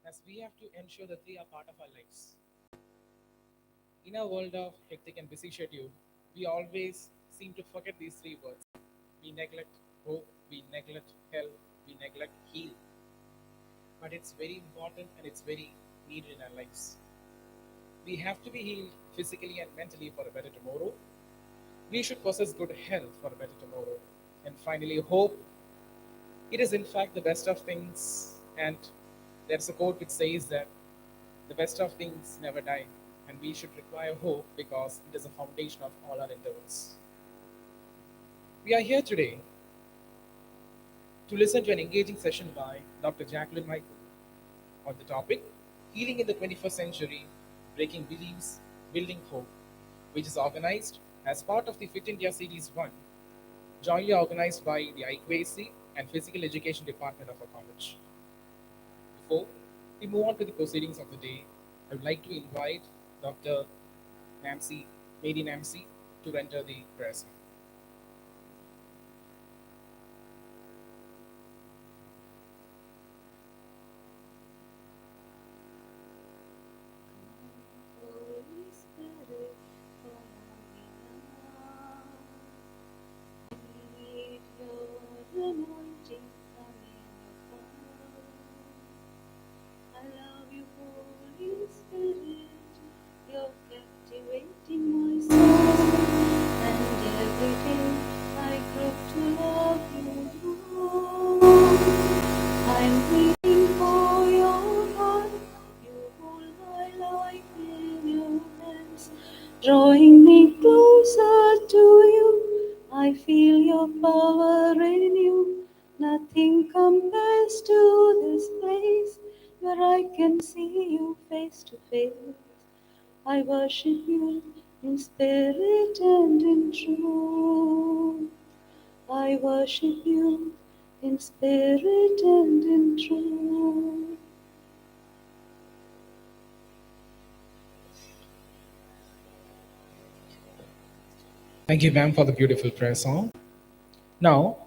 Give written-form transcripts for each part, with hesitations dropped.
as we have to ensure that they are part of our lives. In a world of hectic and busy schedule, we always seem to forget these three words. We neglect hope, we neglect health, we neglect heal. But it's very important and it's very needed in our lives. We have to be healed physically and mentally for a better tomorrow. We should possess good health for a better tomorrow. And finally, hope. It is, in fact, the best of things. And there's a quote which says that the best of things never die. And we should require hope because it is a foundation of all our endeavors. We are here today to listen to an engaging session by Dr. Jacqueline Michael on the topic Healing in the 21st Century Breaking Beliefs, Building Hope, which is organized as part of the Fit India Series 1, jointly organized by the IQAC and Physical Education Department of our college. Before we move on to the proceedings of the day, I would like to invite Dr. Nancy, Mary Nancy, to enter the prayer song. Holy Spirit, come on me now. Need your anointing coming upon. I love you, Holy Spirit. You're captivating my soul, and every day I grow to love you more. I'm waiting for your heart. You hold my life in your hands, drawing me closer to you. I feel your power in you. Nothing compares to this place where I can see you face to face. I worship you in spirit and in truth. I worship you in spirit and in truth. Thank you, ma'am, for the beautiful prayer song. Now,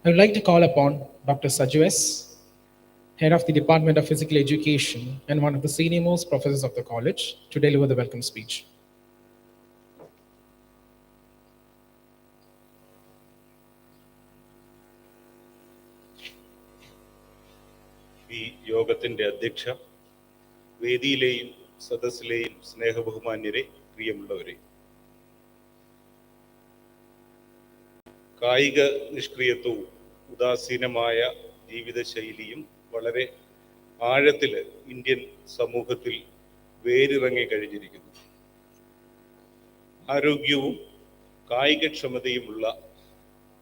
I would like to call upon Dr. Saju S., Head of the Department of Physical Education and one of the senior most professors of the college, to deliver the welcome speech. ഈ യോഗത്തിൻ്റെ അധ്യക്ഷ, വേദിയിലെയും സദസ്സിലെയും സ്നേഹബഹുമാന്യരെ, പ്രിയമുള്ളവരെ, കായിക നിഷ്ക്രിയത്വവും ഉദാസീനമായ ജീവിതശൈലിയും വളരെ ആഴത്തിൽ Indian സമൂഹത്തിൽ വേരിറങ്ങി കഴിഞ്ഞിരിക്കുന്നു. ആരോഗ്യവും കായികക്ഷമതയുമുള്ള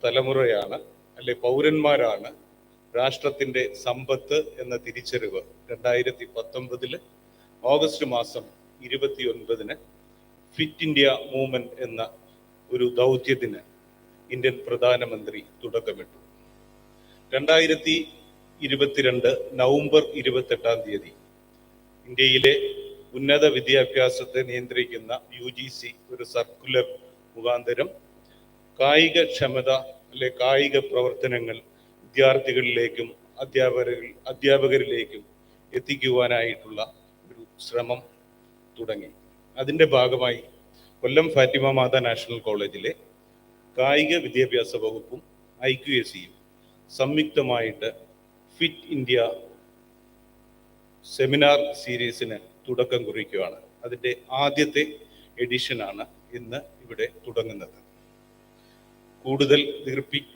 തലമുറയാണ്, അല്ലെ പൗരന്മാരാണ് രാഷ്ട്രത്തിൻ്റെ സമ്പത്ത് എന്ന തിരിച്ചറിവ് 2019 ഓഗസ്റ്റ് മാസം 29 ഫിറ്റ് ഇന്ത്യ മൂവ്മെന്റ് എന്ന ഒരു ദൗത്യത്തിന് ഇന്ത്യൻ പ്രധാനമന്ത്രി തുടക്കമിട്ടു. 2022 നവംബർ 28 ഇന്ത്യയിലെ ഉന്നത വിദ്യാഭ്യാസത്തെ നിയന്ത്രിക്കുന്ന UGC ഒരു സർക്കുലർ മുഖാന്തരം കായികക്ഷമത അല്ലെ കായിക പ്രവർത്തനങ്ങൾ വിദ്യാർത്ഥികളിലേക്കും അധ്യാപകരിലേക്കും എത്തിക്കുവാനായിട്ടുള്ള ഒരു ശ്രമം തുടങ്ങി. അതിൻ്റെ ഭാഗമായി കൊല്ലം ഫാത്തിമ മാത നാഷണൽ കോളേജിലെ കായിക വിദ്യാഭ്യാസ വകുപ്പും IQACയും സംയുക്തമായിട്ട് ഫിറ്റ് ഇന്ത്യ സെമിനാർ സീരീസിന് തുടക്കം കുറിക്കുകയാണ്. അതിൻ്റെ ആദ്യത്തെ എഡിഷനാണ് ഇന്ന് ഇവിടെ തുടങ്ങുന്നത്. കൂടുതൽ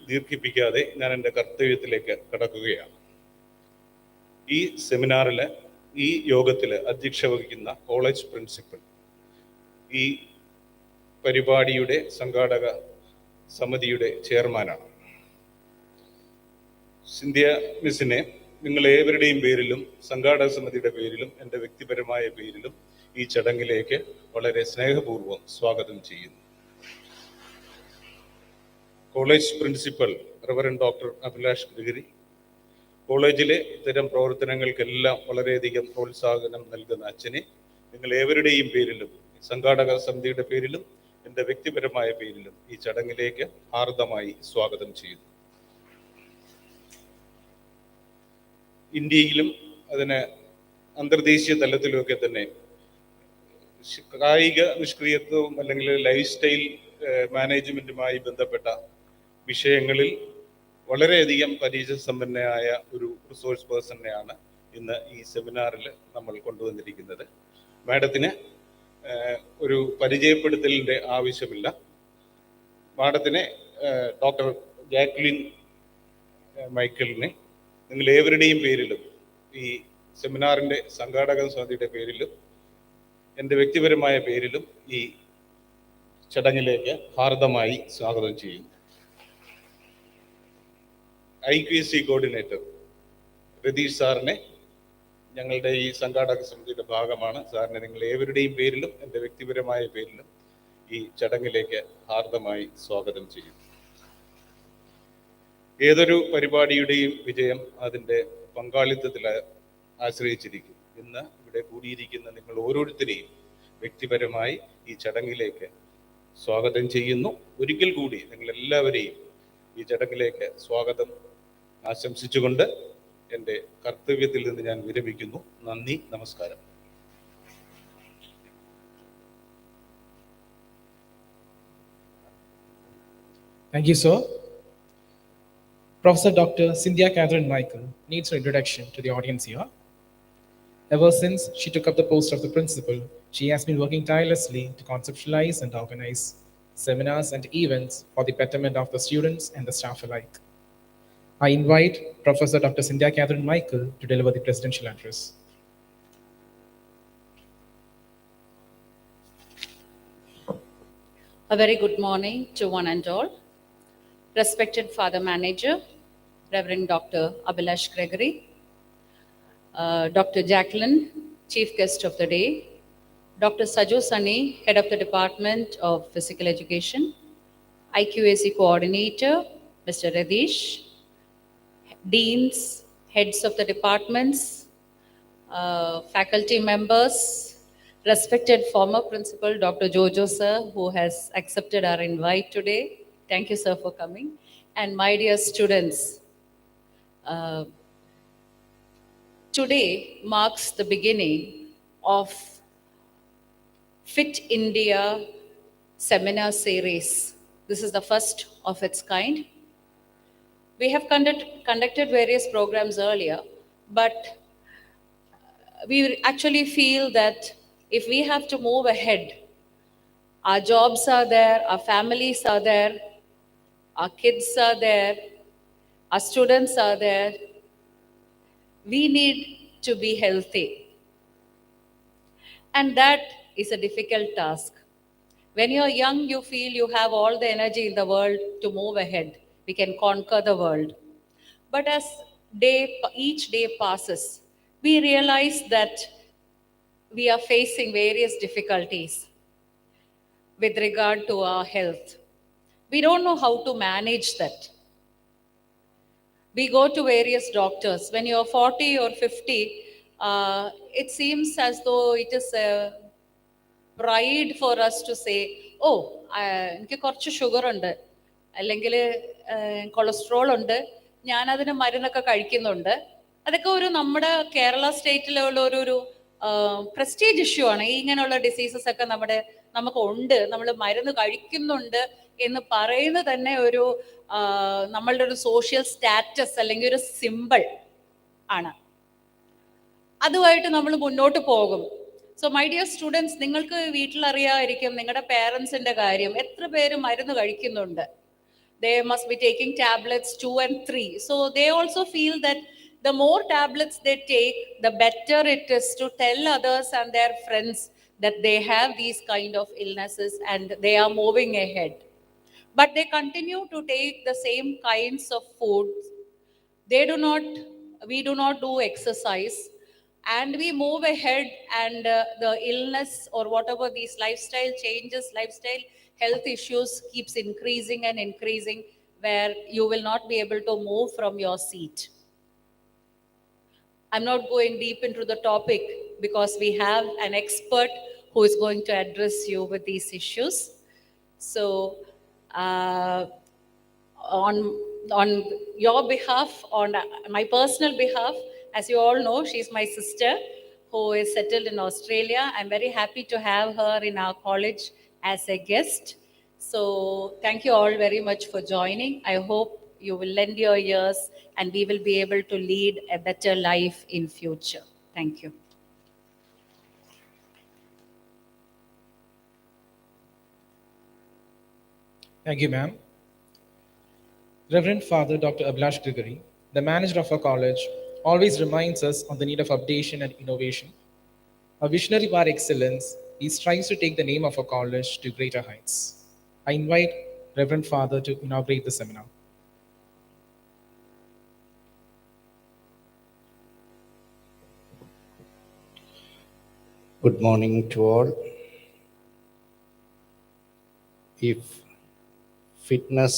ദീർഘിപ്പിക്കാതെ ഞാൻ എൻ്റെ കർത്തവ്യത്തിലേക്ക് കടക്കുകയാണ്. ഈ സെമിനാറിൽ, ഈ യോഗത്തിൽ അധ്യക്ഷ വഹിക്കുന്ന കോളേജ് പ്രിൻസിപ്പൽ, ഈ പരിപാടിയുടെ സംഘാടക സമിതിയുടെ ചെയർമാനാണ്. സിന്ധ്യ മിസ്സിനെ നിങ്ങൾ ഏവരുടെയും പേരിലും സംഘാടക സമിതിയുടെ പേരിലും എൻ്റെ വ്യക്തിപരമായ പേരിലും ഈ ചടങ്ങിലേക്ക് വളരെ സ്നേഹപൂർവ്വം സ്വാഗതം ചെയ്യുന്നു. College principal reverend doctor Abhilash Gregory, കോളേജിലെ ഇത്തരം പ്രവർത്തനങ്ങൾക്കെല്ലാം വളരെയധികം പ്രോത്സാഹനം നൽകുന്ന അച്ഛനെ നിങ്ങൾ ഏവരുടെയും പേരിലും സംഘാടക സമിതിയുടെ പേരിലും എൻ്റെ വ്യക്തിപരമായ പേരിലും ഈ ചടങ്ങിലേക്ക് ഹാർദമായി സ്വാഗതം ചെയ്യുന്നു. ഇന്ത്യയിലും അതിന് അന്തർദേശീയ തലത്തിലുമൊക്കെ തന്നെ കായിക നിഷ്ക്രിയത്വവും അല്ലെങ്കിൽ ലൈഫ് സ്റ്റൈൽ മാനേജ്മെന്റുമായി ബന്ധപ്പെട്ട വിഷയങ്ങളിൽ വളരെയധികം പരിചയസമ്പന്നയായ ഒരു റിസോഴ്സ് പേഴ്സണെയാണ് ഇന്ന് ഈ സെമിനാറിൽ നമ്മൾ കൊണ്ടുവന്നിരിക്കുന്നത്. മാഡത്തിന് ഒരു പരിചയപ്പെടുത്തലിൻ്റെ ആവശ്യമില്ല. മാഡത്തിനെ ഡോക്ടർ ജാക്ലിൻ മൈക്കിളിനെ നിങ്ങൾ ഏവരുടെയും പേരിലും ഈ സെമിനാറിൻ്റെ സംഘാടക സമിതിയുടെ പേരിലും എൻ്റെ വ്യക്തിപരമായ പേരിലും ഈ ചടങ്ങിലേക്ക് ഹാർദമായി സ്വാഗതം ചെയ്യുന്നു. IQAC കോർഡിനേറ്റർ രതീഷ് സാറിനെ, ഞങ്ങളുടെ ഈ സംഘാടക സമിതിയുടെ ഭാഗമാണ്, സാറിനെ നിങ്ങൾ ഏവരുടെയും പേരിലും എൻ്റെ വ്യക്തിപരമായ പേരിലും ഈ ചടങ്ങിലേക്ക് ഹാർദമായി സ്വാഗതം ചെയ്യുന്നു. ഏതൊരു പരിപാടിയുടെയും വിജയം അതിൻ്റെ പങ്കാളിത്തത്തിൽ ആശ്രയിച്ചിരിക്കും. ഇന്ന് ഇവിടെ കൂടിയിരിക്കുന്ന നിങ്ങൾ ഓരോരുത്തരെയും വ്യക്തിപരമായി ഈ ചടങ്ങിലേക്ക് സ്വാഗതം ചെയ്യുന്നു. ഒരിക്കൽ കൂടി നിങ്ങളെല്ലാവരെയും ഈ ചടങ്ങിലേക്ക് സ്വാഗതം ആശംസിച്ചുകൊണ്ട് എൻ്റെ കർത്തവ്യത്തിൽ നിന്ന് ഞാൻ വിരമിക്കുന്നു. നന്ദി, നമസ്കാരം. Thank you, sir. Professor Dr. Cynthia Catherine Michael needs an introduction to the audience here. Ever since she took up the post of the principal, she has been working tirelessly to conceptualize and organize seminars and events for the betterment of the students and the staff alike. I invite Professor Dr. Cynthia Catherine Michael to deliver the presidential address. A very good morning to one and all. Respected Father Manager, Reverend Dr. Abhilash Gregory, Dr. Jacqueline, Chief Guest of the Day, Dr. Saju Sunny, Head of the Department of Physical Education, IQAC Coordinator, Mr. Radish, Deans, Heads of the Departments, faculty members, respected former Principal Dr. Jojo sir, who has accepted our invite today. Thank you, sir, for coming. And my dear students, today marks the beginning of Fit India seminar series. This is the first of its kind. We have conducted various programs earlier, but we actually feel that if we have to move ahead, our jobs are there, our families are there, our kids are there, our students are there. We need to be healthy. And that is a difficult task. When you're young, you feel you have all the energy in the world to move ahead. We can conquer the world. But as each day passes, we realize that we are facing various difficulties with regard to our health. We don't know how to manage that. We go to various doctors. When you're 40 or 50, it seems as though it is a pride for us to say, oh, എനിക്ക് കുറച്ച് sugar ഉണ്ട്, അല്ലെങ്കിൽ cholesterol ഉണ്ട്, ഞാനതിന് മരുന്നൊക്കെ കഴിക്കുന്നുണ്ട്. അതൊക്കെ ഒരു നമ്മുടെ കേരള സ്റ്റേറ്റിലുള്ള ഒരു പ്രസ്റ്റീജ് ഇഷ്യൂ ആണ്. ഇങ്ങനെയുള്ള ഡിസീസസ് ഒക്കെ നമുക്ക് ഉണ്ട്, നമ്മൾ മരുന്ന് കഴിക്കുന്നുണ്ട് എന്ന് പറയുന്നത് തന്നെ ഒരു നമ്മളുടെ ഒരു സോഷ്യൽ സ്റ്റാറ്റസ് അല്ലെങ്കിൽ ഒരു സിമ്പിൾ ആണ്. അതുമായിട്ട് നമ്മൾ മുന്നോട്ട് പോകും. സോ മൈ ഡിയർ സ്റ്റുഡൻസ്, നിങ്ങൾക്ക് വീട്ടിലറിയാമായിരിക്കും നിങ്ങളുടെ പേരൻസിന്റെ കാര്യം. എത്ര പേര് മരുന്ന് കഴിക്കുന്നുണ്ട്? They must be taking tablets 2 and 3. So they also feel that the more tablets they take, the better it is to tell others and their friends that they have these kind of illnesses and they are moving ahead. But they continue to take the same kinds of foods. We do not do exercise, and we move ahead, and the illness or whatever these lifestyle changes, lifestyle health issues keeps increasing and increasing, where you will not be able to move from your seat. I'm not going deep into the topic because we have an expert who is going to address you with these issues. So on your behalf, on my personal behalf, as you all know, she's my sister who is settled in Australia. I'm very happy to have her in our college as a guest. So thank you all very much for joining. I hope you will lend your ears and we will be able to lead a better life in future. Thank you. Thank you, ma'am. Reverend Father Dr. Abhilash Gregory, the manager of our college, always reminds us on the need of updation and innovation. A visionary par excellence, he strives to take the name of our college to greater heights. I invite Reverend Father to inaugurate the seminar. Good morning to all. If fitness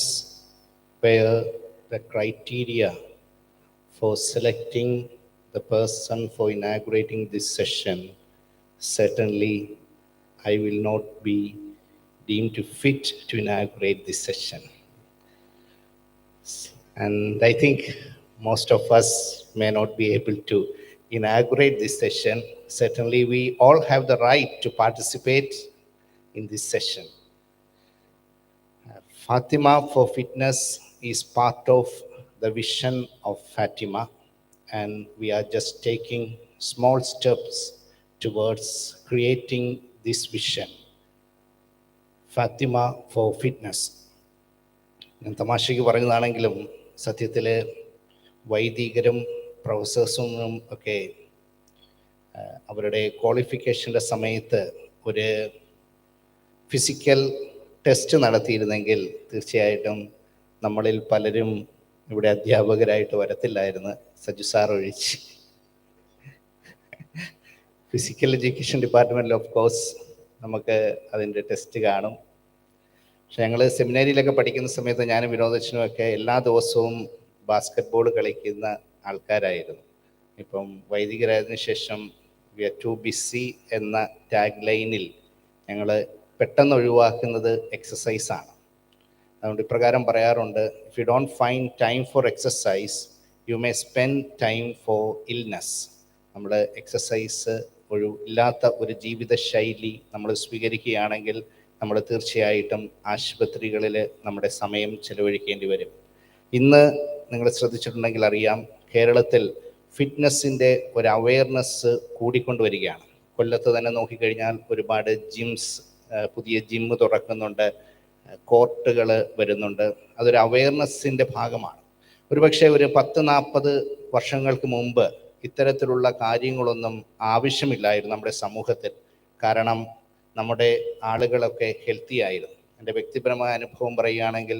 were the criteria for selecting the person for inaugurating this session, certainly I will not be deemed to fit to inaugurate this session. And I think most of us may not be able to inaugurate this session. Certainly, we all have the right to participate in this session. Fatima for Fitness is part of the vision of Fatima, and we are just taking small steps towards creating this vision. Fatima for Fitness. ഞാൻ തമാശയ്ക്ക് പറയുന്നതാണെങ്കിലും സത്യത്തിൽ വൈദികരും പ്രൊഫസേഴ്സും ഒക്കെ അവരുടെ ക്വാളിഫിക്കേഷൻ്റെ സമയത്ത് ഒരു physical test നടത്തിയിരുന്നെങ്കിൽ തീർച്ചയായിട്ടും നമ്മളിൽ പലരും ഇവിടെ അധ്യാപകരായിട്ട് വരത്തില്ലായിരുന്നു, സജു സാർ ഒഴിച്ച്. ഫിസിക്കൽ എഡ്യൂക്കേഷൻ ഡിപ്പാർട്ട്മെൻറ്റിൽ ഓഫ് കോഴ്സ് നമുക്ക് അതിൻ്റെ ടെസ്റ്റ് കാണും. പക്ഷെ ഞങ്ങൾ സെമിനാരിയിലൊക്കെ പഠിക്കുന്ന സമയത്ത് ഞാനും വിനോദച്ചനുമൊക്കെ എല്ലാ ദിവസവും ബാസ്കറ്റ് ബോൾ കളിക്കുന്ന ആൾക്കാരായിരുന്നു. ഇപ്പം വൈദികരായതിനു ശേഷം വി ആർ ടു ബിസി എന്ന ടാഗ് ലൈനിൽ ഞങ്ങൾ പെട്ടെന്ന് ഒഴിവാക്കുന്നത് എക്സസൈസാണ്. അതുകൊണ്ട് ഇപ്രകാരം പറയാറുണ്ട്, if you don't find time for exercise you may spend time for illness. നമ്മൾ എക്സസൈസ് ഇല്ലാത്ത ഒരു ജീവിത ശൈലി നമ്മൾ സ്വീകരിക്കുകയാണെങ്കിൽ നമ്മൾ തീർച്ചയായിട്ടും ആശുപത്രികളിൽ നമ്മുടെ സമയം ചെലവഴിക്കേണ്ടി വരും. ഇന്ന് നിങ്ങൾ ശ്രദ്ധിച്ചിട്ടുണ്ടെങ്കിൽ അറിയാം, കേരളത്തിൽ ഫിറ്റ്നസ്സിൻ്റെ ഒരു അവെയർനെസ് കൂടിക്കൊണ്ടുവരികയാണ്. കൊല്ലത്ത് തന്നെ നോക്കിക്കഴിഞ്ഞാൽ ഒരുപാട് ജിംസ്, പുതിയ ജിമ്മ് തുറക്കുന്നുണ്ട്, കോർട്ടുകൾ വരുന്നുണ്ട്. അതൊരു അവെയർനെസ്സിൻ്റെ ഭാഗമാണ്. ഒരുപക്ഷെ ഒരു 10-40 വർഷങ്ങൾക്ക് മുമ്പ് ഇത്തരത്തിലുള്ള കാര്യങ്ങളൊന്നും ആവശ്യമില്ലായിരുന്നു നമ്മുടെ സമൂഹത്തിൽ. കാരണം നമ്മുടെ ആളുകളൊക്കെ ഹെൽത്തി ആയിരുന്നു. എൻ്റെ വ്യക്തിപരമായ അനുഭവം പറയുകയാണെങ്കിൽ,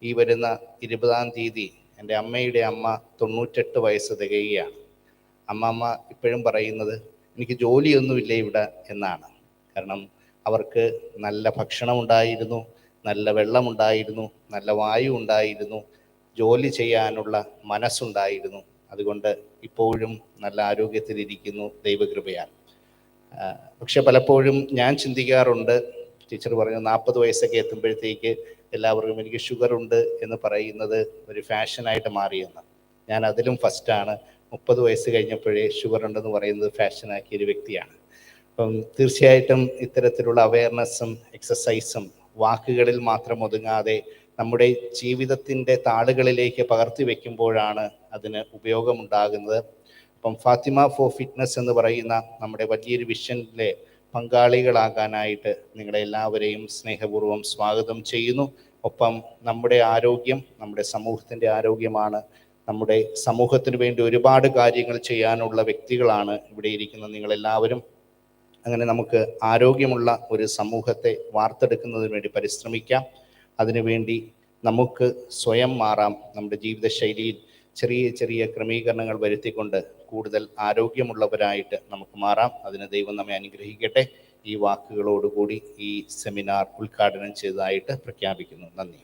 ഈ വരുന്ന 20-ാം തീയതി എൻ്റെ അമ്മയുടെ അമ്മ 98 വയസ്സ് തികയുകയാണ്. അമ്മമ്മ ഇപ്പോഴും പറയുന്നത് എനിക്ക് ജോലിയൊന്നുമില്ല ഇവിടെ എന്നാണ്. കാരണം അവർക്ക് നല്ല ഭക്ഷണം ഉണ്ടായിരുന്നു, നല്ല വെള്ളമുണ്ടായിരുന്നു, നല്ല വായു ഉണ്ടായിരുന്നു, ജോലി ചെയ്യാനുള്ള മനസ്സുണ്ടായിരുന്നു. അതുകൊണ്ട് ഇപ്പോഴും നല്ല ആരോഗ്യത്തിലിരിക്കുന്നു ദൈവകൃപയാൽ. പക്ഷെ പലപ്പോഴും ഞാൻ ചിന്തിക്കാറുണ്ട്, ടീച്ചർ പറഞ്ഞു 40 വയസ്സൊക്കെ എത്തുമ്പോഴത്തേക്ക് എല്ലാവർക്കും എനിക്ക് ഷുഗറുണ്ട് എന്ന് പറയുന്നത് ഒരു ഫാഷനായിട്ട് മാറിയെന്ന്. ഞാൻ അതിലും ഫസ്റ്റാണ്. 30 വയസ്സ് കഴിഞ്ഞപ്പോഴേ ഷുഗർ ഉണ്ടെന്ന് പറയുന്നത് ഫാഷനാക്കിയൊരു വ്യക്തിയാണ്. അപ്പം തീർച്ചയായിട്ടും ഇത്തരത്തിലുള്ള അവെയർനെസ്സും എക്സസൈസും വാക്കുകളിൽ മാത്രം ഒതുങ്ങാതെ നമ്മുടെ ജീവിതത്തിൻ്റെ താളുകളിലേക്ക് പകർത്തി വയ്ക്കുമ്പോഴാണ് അതിന് ഉപയോഗമുണ്ടാകുന്നത്. അപ്പം ഫാത്തിമ ഫോർ ഫിറ്റ്നസ് എന്ന് പറയുന്ന നമ്മുടെ വലിയൊരു വിഷനിലെ പങ്കാളികളാകാനായിട്ട് നിങ്ങളെ എല്ലാവരെയും സ്നേഹപൂർവ്വം സ്വാഗതം ചെയ്യുന്നു. ഒപ്പം നമ്മുടെ ആരോഗ്യം നമ്മുടെ സമൂഹത്തിൻ്റെ ആരോഗ്യമാണ്. നമ്മുടെ സമൂഹത്തിന് വേണ്ടി ഒരുപാട് കാര്യങ്ങൾ ചെയ്യാനുള്ള വ്യക്തികളാണ് ഇവിടെ ഇരിക്കുന്ന നിങ്ങളെല്ലാവരും. അങ്ങനെ നമുക്ക് ആരോഗ്യമുള്ള ഒരു സമൂഹത്തെ വാർത്തെടുക്കുന്നതിന് വേണ്ടി പരിശ്രമിക്കാം. അതിനുവേണ്ടി നമുക്ക് സ്വയം മാറാം. നമ്മുടെ ജീവിതശൈലിയിൽ ചെറിയ ചെറിയ ക്രമീകരണങ്ങൾ വരുത്തിക്കൊണ്ട് കൂടുതൽ ആരോഗ്യമുള്ളവരായിട്ട് നമുക്ക് മാറാം. അതിന് ദൈവം നമ്മെ അനുഗ്രഹിക്കട്ടെ. ഈ വാക്കുകളോടുകൂടി ഈ സെമിനാർ ഉദ്ഘാടനം ചെയ്തതായിട്ട് പ്രഖ്യാപിക്കുന്നു. നന്ദി.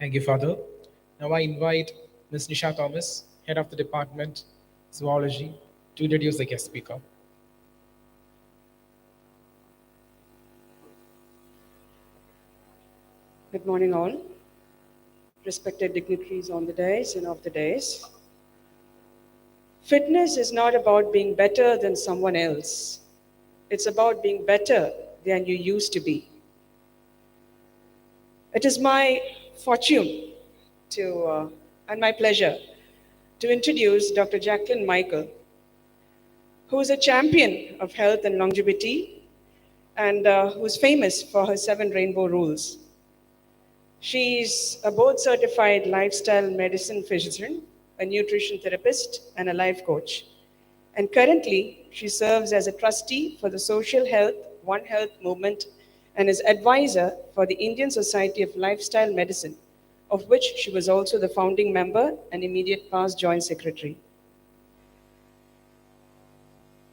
Thank you, Father. Now I invite Ms. Nisha Thomas, Head of the Department, Zoology, to introduce the guest speaker. Good morning all. respected dignitaries on the dais and off the dais. Fitness is not about being better than someone else. It's about being better than you used to be. It is my fortune and my pleasure to introduce Dr. Jacqueline Michael, who is a champion of health and longevity and who's famous for her 7 rainbow rules. She's a board certified lifestyle medicine physician, a nutrition therapist, and a life coach. And currently, she serves as a trustee for the Social Health One Health movement and is advisor for the Indian Society of Lifestyle Medicine, of which she was also the founding member and immediate past joint secretary.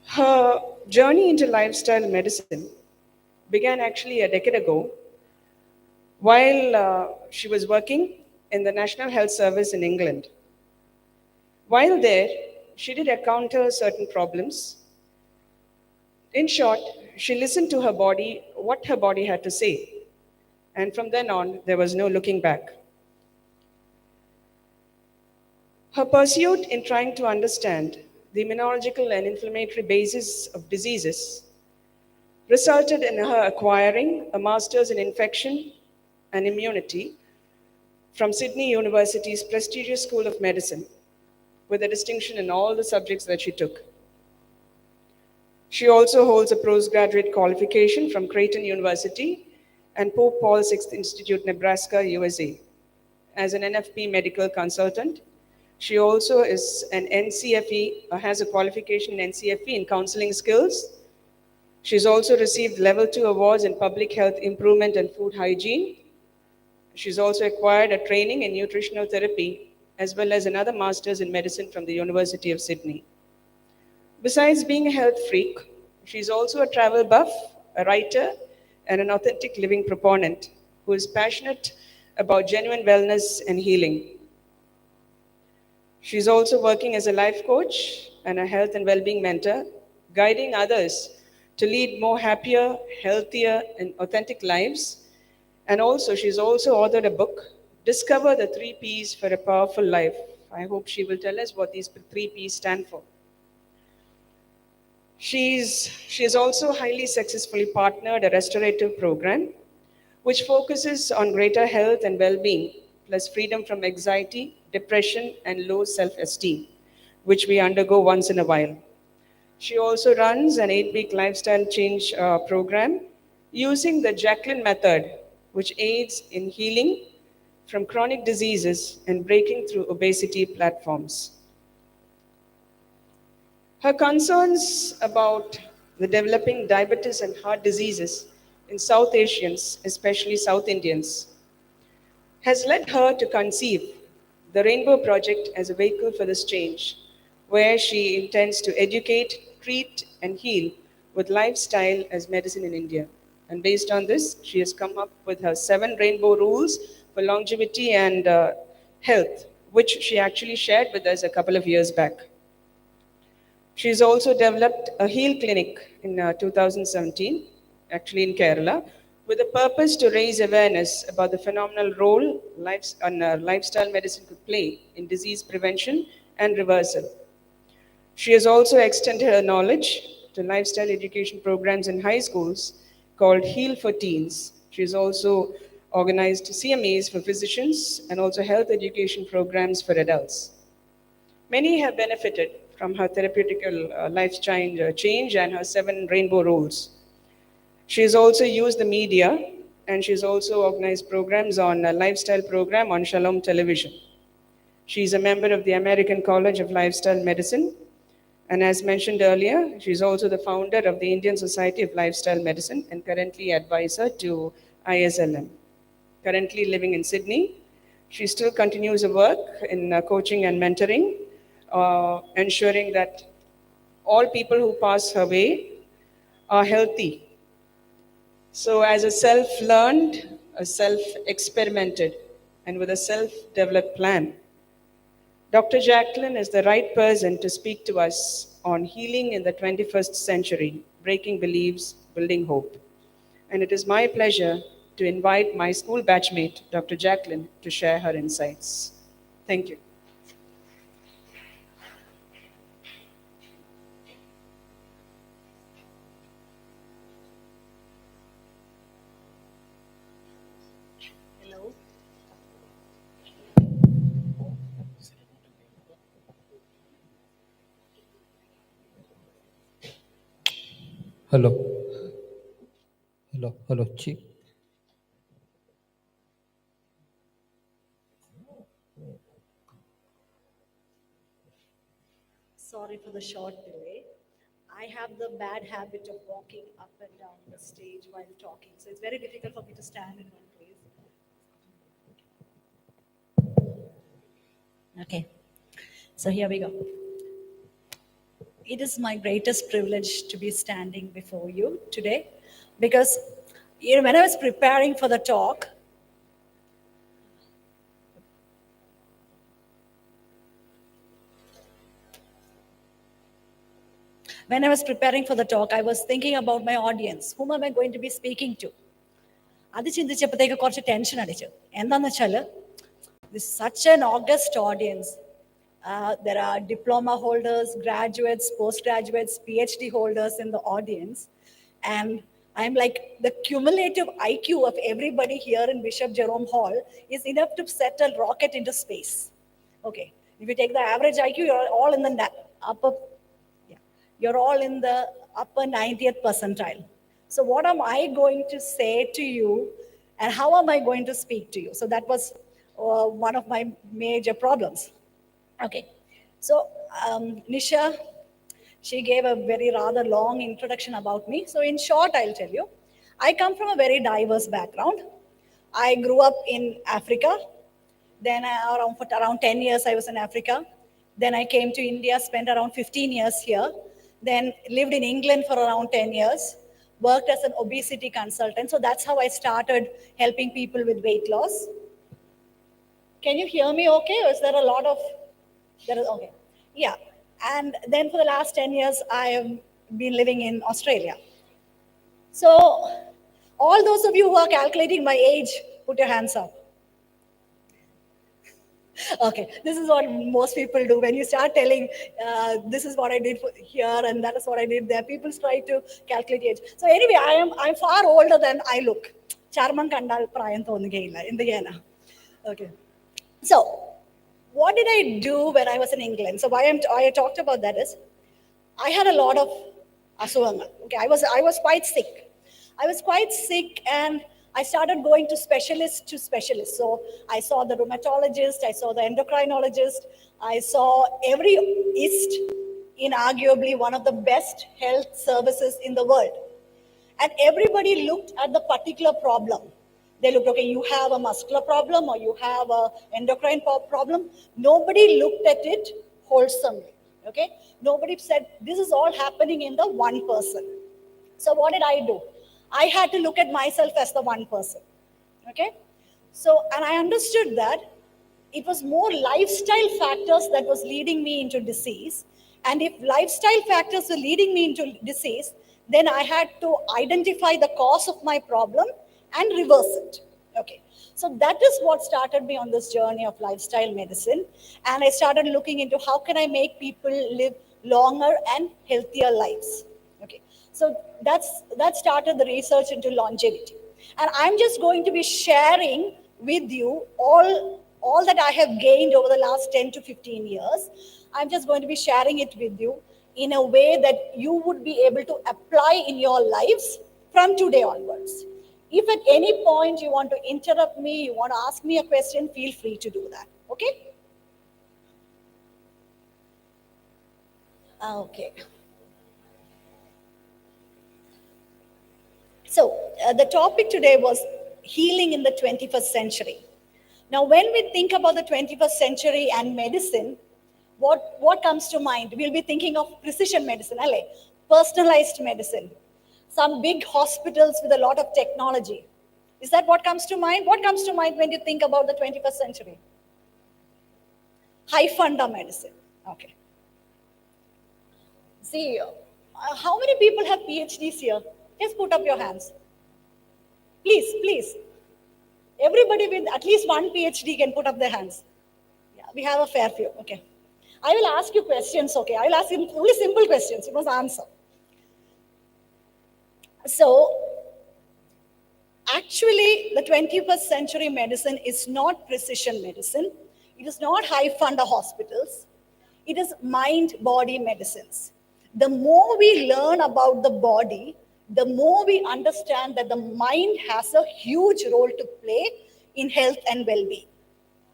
Her journey into lifestyle medicine began actually a decade ago while she was working in the National Health Service in England. While there, she did encounter certain problems. In short, she listened to her body, what her body had to say. And from then on, there was no looking back. Her pursuit in trying to understand the immunological and inflammatory basis of diseases resulted in her acquiring a master's in infection and immunity from Sydney University's prestigious School of Medicine, with a distinction in all the subjects that she took. She also holds a postgraduate qualification from Creighton University and Pope Paul VI Institute, Nebraska, USA. As an NFP medical consultant, she also is an NCFE, has a qualification in NCFE in counseling skills. She's also received level 2 awards in public health improvement and food hygiene. She's also acquired a training in nutritional therapy as well as another master's in medicine from the University of Sydney. Besides being a health freak, she's also a travel buff, a writer, and an authentic living proponent who is passionate about genuine wellness and healing. She's also working as a life coach and a health and well-being mentor, guiding others to lead more happier, healthier, and authentic lives. And also, she's also authored a book, Discover the 3 Ps for a Powerful Life. I hope she will tell us what these 3 Ps stand for. She's also highly successfully partnered a restorative program which focuses on greater health and well-being, plus freedom from anxiety, depression, and low self-esteem, which we undergo once in a while. She also runs an 8-week lifestyle change program using the Jacqueline method, which aids in healing from chronic diseases and breaking through obesity platforms. Her concerns about the developing diabetes and heart diseases in South Asians, especially South Indians, has led her to conceive the Rainbow Project as a vehicle for this change, where she intends to educate, treat, and heal with lifestyle as medicine in India. And based on this, she has come up with her 7 rainbow rules for longevity and health, which she actually shared with us a couple of years back. She's also developed a Heal Clinic in 2017, actually in Kerala, with a purpose to raise awareness about the phenomenal role lifestyle medicine could play in disease prevention and reversal. She has also extended her knowledge to lifestyle education programs in high schools called Heal for Teens. She has also organized CMAs for physicians and also health education programs for adults. Many have benefited from her therapeutical life change and her 7 rainbow rules. She has also used the media, and she's also organized programs on a lifestyle program on Shalom Television. She's a member of the American College of Lifestyle Medicine, and as mentioned earlier, she's also the founder of the Indian Society of Lifestyle Medicine and currently advisor to ISLM. Currently living in Sydney, she still continues her work in coaching and mentoring, ensuring that all people who pass her way are healthy. So as a self-learned, a self-experimented, and with a self-developed plan, Dr. Jacqueline is the right person to speak to us on healing in the 21st century, breaking beliefs, building hope. And it is my pleasure to invite my school batchmate, Dr. Jacqueline, to share her insights. Thank you. Hello. Hello, hello, Chief. Sorry for the short delay. I have the bad habit of walking up and down the stage while talking, so it's very difficult for me to stand in one place. Okay, so here we go. It is my greatest privilege to be standing before you today because when I was preparing for the talk, I was thinking about my audience. Whom am I going to be speaking to? അത് ചിന്തിച്ചപ്പോഴത്തേക്ക് കുറച്ച് tension അടിച്ചു. എന്താണെന്ന് വെച്ചാൽ this is such an august audience. There are diploma holders, graduates, postgraduates, PhD holders in the audience. And I'm like, the cumulative IQ of everybody here in Bishop Jerome Hall is enough to set a rocket into space. Okay, if you take the average IQ, you're all in the upper, yeah, you're all in the upper 90th percentile. So what am I going to say to you and how am I going to speak to you? So that was one of my major problems. Okay, so Nisha, she gave a very rather long introduction about me. So in short, I'll tell you, I come from a very diverse background. I grew up in Africa. Then around 10 years I was in Africa. Then I came to India, spent around 15 years here. Then lived in England for around 10 years. Worked as an obesity consultant. So that's how I started helping people with weight loss. Can you hear me okay? Or is there a lot of... There is, okay. Yeah. And then for the last 10 years, I have been living in Australia. So all those of you who are calculating my age, put your hands up. Okay, this is what most people do. When you start telling, this is what I did here and that is what I did there, people try to calculate age. So anyway, I'm far older than I look. Charman kandal prayam thonugayilla endiyana. Okay. So what did I do when I was in England? So why I talked about that is, I had a lot of asuvangal. Okay, I was quite sick. I was quite sick and I started going to specialist. So I saw the rheumatologist, I saw the endocrinologist, I saw every ist in arguably one of the best health services in the world. And everybody looked at the particular problem. They looked, okay, you have a muscular problem or you have a endocrine problem. Nobody looked at it wholesomely, okay? Nobody said, this is all happening in the one person. So what did I do? I had to look at myself as the one person, okay? So, and I understood that it was more lifestyle factors that was leading me into disease. And if lifestyle factors were leading me into disease, then I had to identify the cause of my problem and reverse it. Okay, so that is what started me on this journey of lifestyle medicine. And I started looking into how can I make people live longer and healthier lives. Okay, so that started the research into longevity. And I'm just going to be sharing with you all that I have gained over the last 10 to 15 years. I'm just going to be sharing it with you in a way that you would be able to apply in your lives from today onwards. If at any point you want to interrupt me, you want to ask me a question, feel free to do that, okay? Okay. So the topic today was healing in the 21st century. Now, when we think about the 21st century and medicine, what comes to mind? We'll be thinking of precision medicine, personalized medicine, some big hospitals with a lot of technology. Is that what comes to mind? What comes to mind when you think about the 21st century? High funda medicine. Okay. See, how many people have PhDs here? Just put up your hands. Please, please. Everybody with at least one PhD can put up their hands. Yeah, we have a fair few. Okay. I will ask you questions. Okay. I will ask you only simple questions. You must answer. So, actually, the 21st century medicine is not precision medicine. It is not high funder hospitals. It is mind-body medicines. The more we learn about the body, the more we understand that the mind has a huge role to play in health and well-being.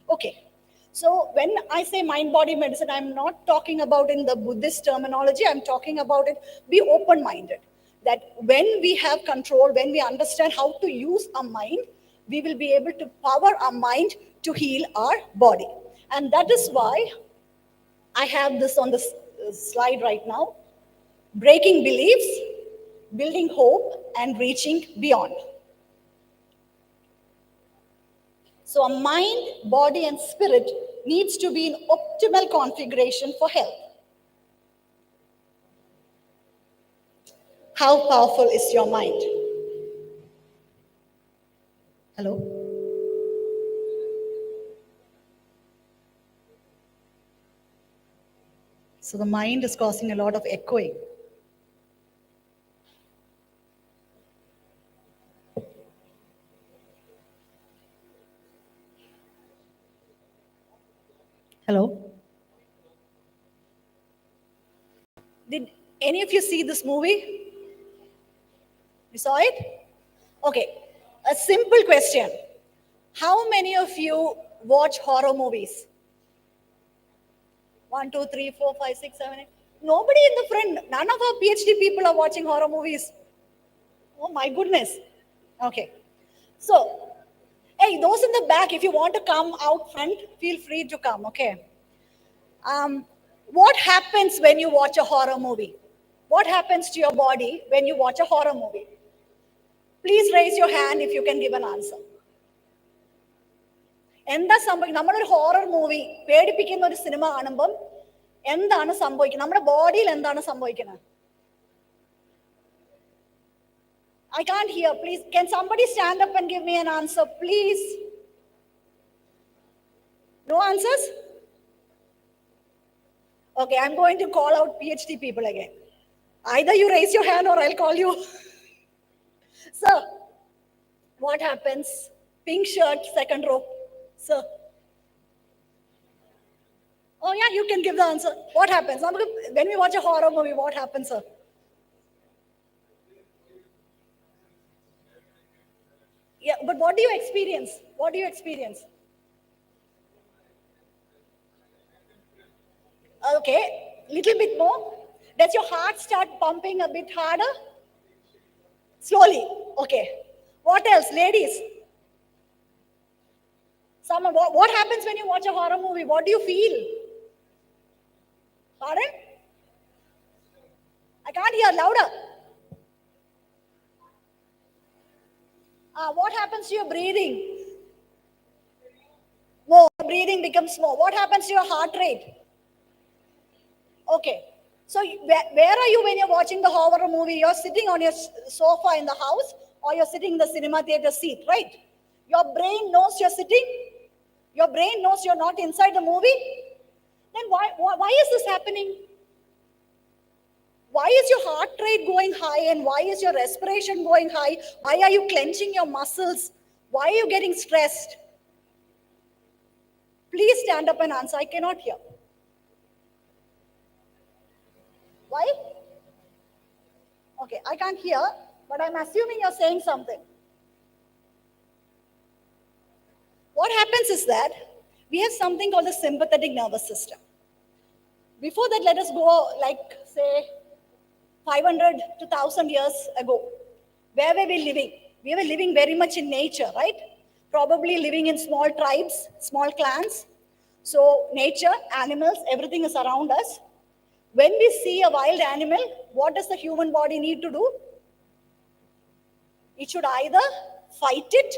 Okay. So when I say mind-body medicine, I'm not talking about in the Buddhist terminology. I'm talking about it, be open-minded. That when we have control, when we understand how to use our mind, we will be able to power our mind to heal our body. And that is why I have this on the slide right now. Breaking beliefs, building hope, and reaching beyond. So our mind, body, and spirit needs to be in optimal configuration for health. How powerful is your mind? Hello? So the mind is causing a lot of echoing. Hello? Did any of you see this movie? You saw it? Okay. A simple question. How many of you watch horror movies? 1, 2, 3, 4, 5, 6, 7, 8. Nobody in the front, none of our PhD people are watching horror movies. Oh my goodness. Okay. So, hey, those in the back, if you want to come out front, feel free to come, okay? What happens when you watch a horror movie? What happens to your body when you watch a horror movie? Please raise your hand if you can give an answer. എന്താ സംഭവിക്കുന്നത്? നമ്മളൊരു horror movie പേടിപ്പിക്കുന്ന ഒരു cinema കാണുമ്പം എന്താണ് സംഭവിക്കുന്നത്? നമ്മുടെ ബോഡിയിൽ എന്താണ് സംഭവിക്കുന്നത്? I can't hear. Please, can somebody stand up and give me an answer, please? No answers? Okay, I'm going to call out PhD people again. Either you raise your hand or I'll call you. Sir, what happens? Pink shirt, second row. Sir. Oh yeah, you can give the answer. What happens? When we watch a horror movie, what happens, sir? Yeah, but what do you experience? What do you experience? Okay, little bit more. Does your heart start pumping a bit harder? Slowly. Okay. What else, ladies? Someone, what happens when you watch a horror movie? What do you feel? Pardon? I can't hear, louder. What happens to your breathing? More. Breathing becomes more. What happens to your heart rate? Okay. So where are you when you're watching the horror movie? You're sitting on your sofa in the house or you're sitting in the cinema theater seat, right? Your brain knows you're sitting. Your brain knows you're not inside the movie. Then why is this happening? Why is your heart rate going high and why is your respiration going high? Why are you clenching your muscles? Why are you getting stressed? Please stand up and answer. I cannot hear. Why? Okay, I can't hear, but I'm assuming you're saying something. What happens is that we have something called the sympathetic nervous system. Before that, let us go like, say, 500 to 1,000 years ago. Where were we living? We were living very much in nature, right? Probably living in small tribes, small clans. So nature, animals, everything is around us. When we see a wild animal, what does the human body need to do? It should either fight it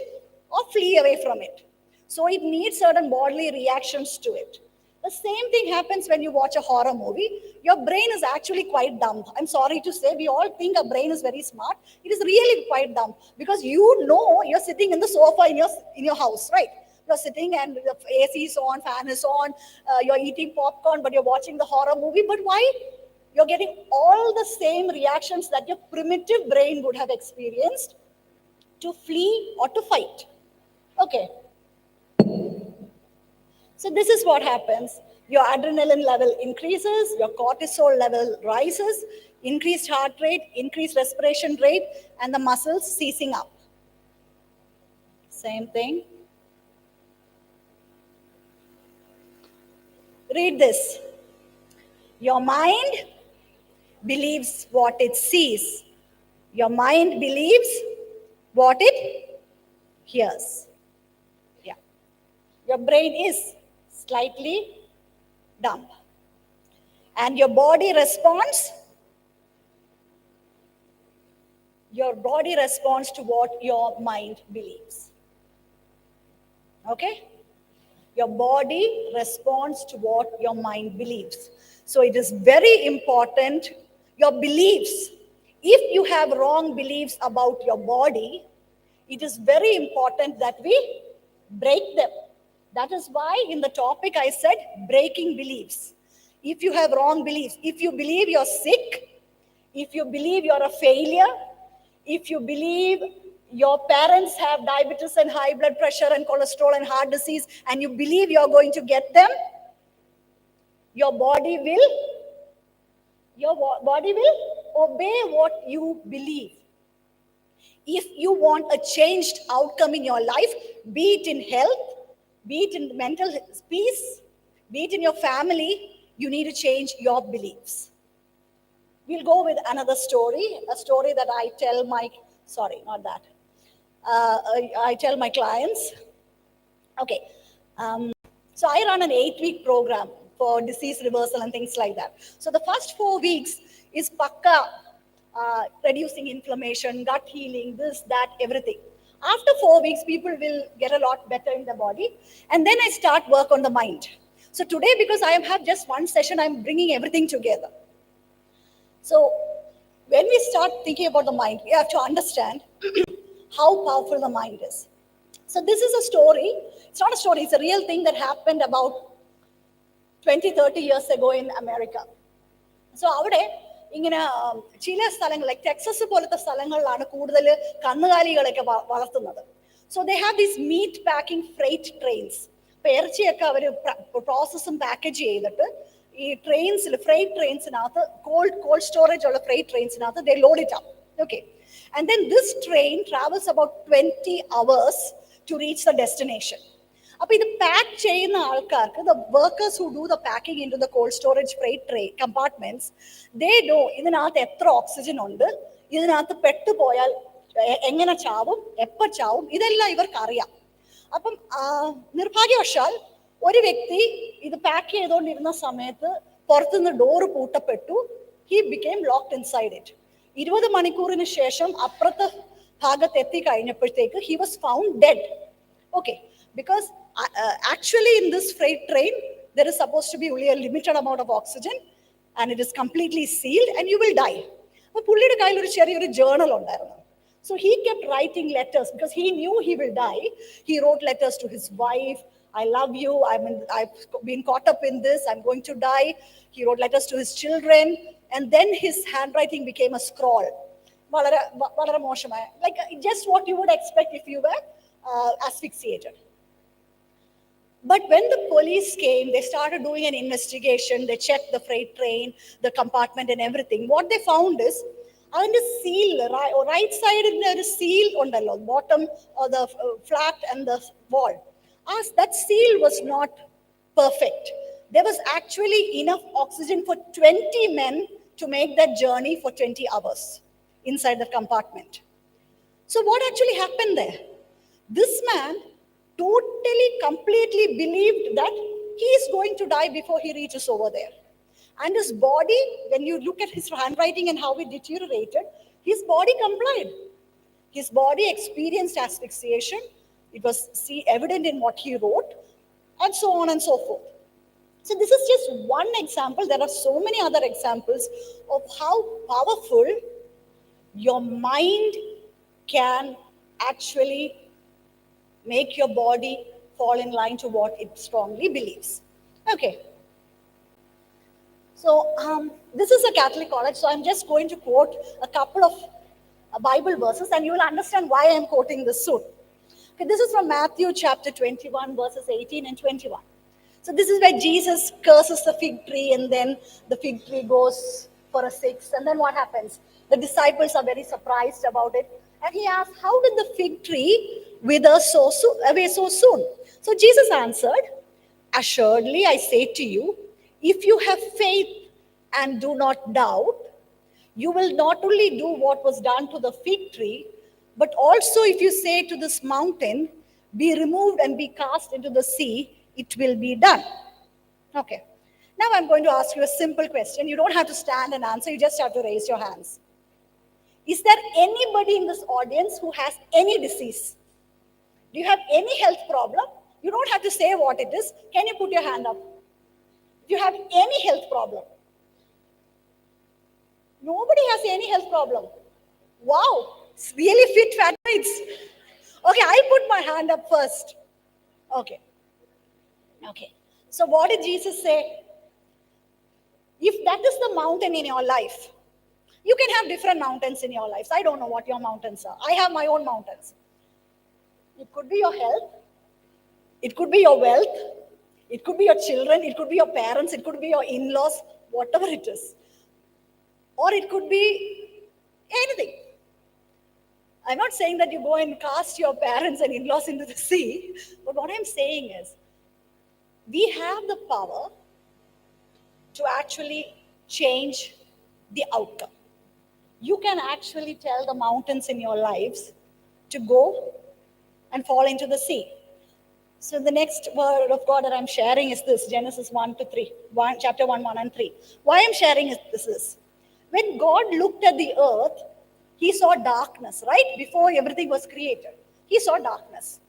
or flee away from it. So it needs certain bodily reactions to it. The same thing happens when you watch a horror movie. Your brain is actually quite dumb. I'm sorry to say, we all think our brain is very smart. It is really quite dumb because you know you're sitting in the sofa in your house, right? You're sitting and the AC is on, fan is on, you're eating popcorn, but you're watching the horror movie. But why? You're getting all the same reactions that your primitive brain would have experienced to flee or to fight. Okay. So this is what happens. Your adrenaline level increases, your cortisol level rises, increased heart rate, increased respiration rate, and the muscles seizing up. Same thing. Read this. Your mind believes what it sees. Your mind believes what it hears. Yeah. Your brain is slightly dumb. And your body responds. Your body responds to what your mind believes. Okay? Your body responds to what your mind believes. So it is very important, your beliefs. If you have wrong beliefs about your body, it is very important that we break them. That is why in the topic I said breaking beliefs. If you have wrong beliefs, if you believe you're sick, if you believe you're a failure, if you believe your parents have diabetes and high blood pressure and cholesterol and heart disease, and you believe you're going to get them, your body will obey what you believe. If you want a changed outcome in your life, be it in health, be it in mental peace, be it in your family, you need to change your beliefs. We'll go with another story, a story that I tell my, I tell my clients. Okay, so I run an 8-week program for disease reversal and things like that. So the first 4 weeks is pakka, reducing inflammation, gut healing, this, that, everything. After 4 weeks, people will get a lot better in the body. And then I start work on the mind. So today, because I have just one session, I'm bringing everything together. So when we start thinking about the mind, we have to understand how powerful the mind is. So this is a story. It's not a story, it's a real thing that happened about 20-30 years ago in America. So അവിടെ ഇങ്ങനെ ചില സ്ഥലങ്ങൾ like Texas പോലത്തെ സ്ഥലങ്ങളിലാണ് കൂടുതൽ കന്നുകാലികളൊക്കെ വളർത്തുന്നത്. So they have these meat packing freight trains. ഇപ്പൊ ഇറച്ചിയൊക്കെ അവർ പ്രോസസ്സും പാക്കേജ് ചെയ്തിട്ട് ഈ ട്രെയിൻസിൽ ഫ്രൈറ്റ് ട്രെയിൻസിനകത്ത് കോൾഡ് സ്റ്റോറേജ് ഉള്ള ഫ്രൈറ്റ് ട്രെയിൻസിനകത്ത് they load it up. Okay, and then this train travels about 20 hours to reach the destination. അപ്പോൾ ഇത് പാക്ക് ചെയ്യുന്ന ആൾക്കാർക്ക്, the workers who do the packing into the cold storage freight compartments, they know ഇതിനകത്ത് എത്ര oxygen ഉണ്ട്, ഇതിനകത്ത് പെട്ടുപോയാൽ എങ്ങനെ ചാവും, എപ്പോൾ ചാവും, ഇതെല്ലാം ഇവർക്ക് അറിയാം. അപ്പം നിർഭാഗ്യവശാൽ ഒരു വ്യക്തി ഇത് പാക്ക് ചെയ്തുകൊണ്ടിരുന്ന സമയത്ത് പുറത്തുനിന്ന് ഡോറ് പൂട്ടപ്പെട്ടു. He became locked inside it. 20 മണിക്കൂറിന് ശേഷം അപ്പുറത്തെ ഭാഗത്ത് എത്തിക്കഴിഞ്ഞപ്പോഴത്തേക്ക് he was found dead. Okay, because actually in this freight train there is supposed to be only a limited amount of oxygen and it is completely sealed and you will die. അപ്പോൾ പുള്ളിയുടെ കയ്യിൽ ഒരു ചെറിയൊരു journal ഉണ്ടായിരുന്നു. So he kept writing letters because he knew he will die. He wrote letters to his wife. I love you. I've been caught up in this. I'm going to die. He wrote letters to his children. And then his handwriting became a scroll. വളരെ മോശമായ, like just what you would expect if you were asphyxiated. But when the police came, they started doing an investigation. They checked the freight train, the compartment and everything. What they found is, അതിന്റെ seal, right side in ഒരു seal ഉണ്ടല്ലോ, bottom or the flat and the wall. That seal was not perfect. There was actually enough oxygen for 20 men to make that journey for 20 hours inside the compartment. So what actually happened there? This man totally, completely believed that he is going to die before he reaches over there. And his body, when you look at his handwriting and how it deteriorated, his body complied. His body experienced asphyxiation. It was evident in what he wrote, and so on and so forth. So this is just one example. There are so many other examples of how powerful your mind can actually make your body fall in line to what it strongly believes. Okay. So this is a Catholic college, so I'm just going to quote a couple of Bible verses, and you will understand why I'm quoting this soon. Okay, this is from Matthew chapter 21, verses 18 and 21. So this is where Jesus curses the fig tree, and then the fig tree goes for a 6. And then what happens? The disciples are very surprised about it. And he asks, how did the fig tree wither away so soon? So Jesus answered, assuredly, I say to you, if you have faith and do not doubt, you will not only do what was done to the fig tree, but also if you say to this mountain, be removed and be cast into the sea, it will be done. Okay. Now I'm going to ask you a simple question. You don't have to stand and answer, you just have to raise your hands. Is there anybody in this audience who has any disease? Do you have any health problem? You don't have to say what it is. Can you put your hand up? If you have any health problem. Nobody has any health problem. Wow, it's really fit fatmates. Okay, I'll put my hand up first. Okay. So what did Jesus say? If that is the mountain in your life, you can have different mountains in your lives. I don't know what your mountains are. I have my own mountains. It could be your health. It could be your wealth. It could be your children. It could be your parents. It could be your in-laws, whatever it is. Or it could be anything. I'm not saying that you go and cast your parents and in-laws into the sea, but what I'm saying is, we have the power to actually change the outcome. You can actually tell the mountains in your lives to go and fall into the sea. So the next word of God that I'm sharing is this, Genesis 1 to 3, chapter 1, 1 and 3. Why I'm sharing this is, when God looked at the earth, he saw darkness, right? Before everything was created, he saw darkness.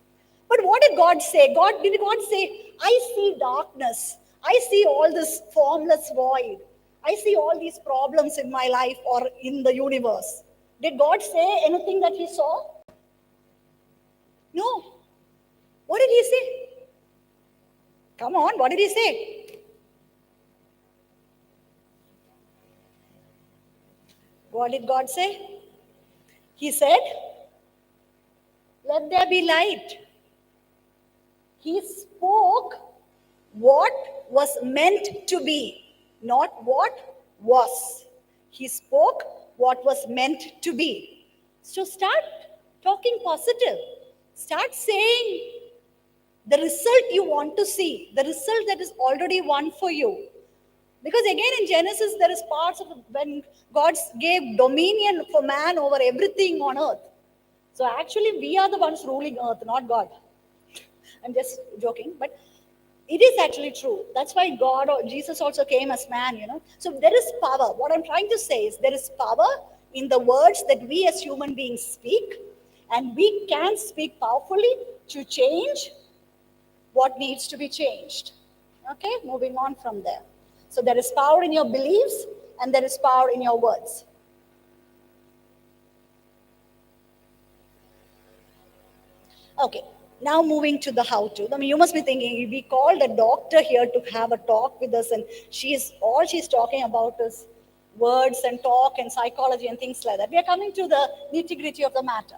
But what did God say? Did God say, I see darkness. I see all this formless void. I see all these problems in my life or in the universe. Did God say anything that he saw? No. What did he say? Come on, what did he say? What did God say? He said, let there be light. He spoke what was meant to be, not what was. He spoke what was meant to be. So start talking positive. Start saying the result you want to see, the result that is already won for you. Because again in Genesis, there is parts of when God gave dominion for man over everything on earth. So actually we are the ones ruling earth, not God. I'm just joking, but it is actually true. That's why God or Jesus also came as man, So there is power. What I'm trying to say is there is power in the words that we as human beings speak, and we can speak powerfully to change what needs to be changed. Okay, moving on from there. So there is power in your beliefs and there is power in your words. Okay, now moving to the how-to. I mean, you must be thinking, we called a doctor here to have a talk with us, and all she's talking about is words and talk and psychology and things like that. We are coming to the nitty-gritty of the matter.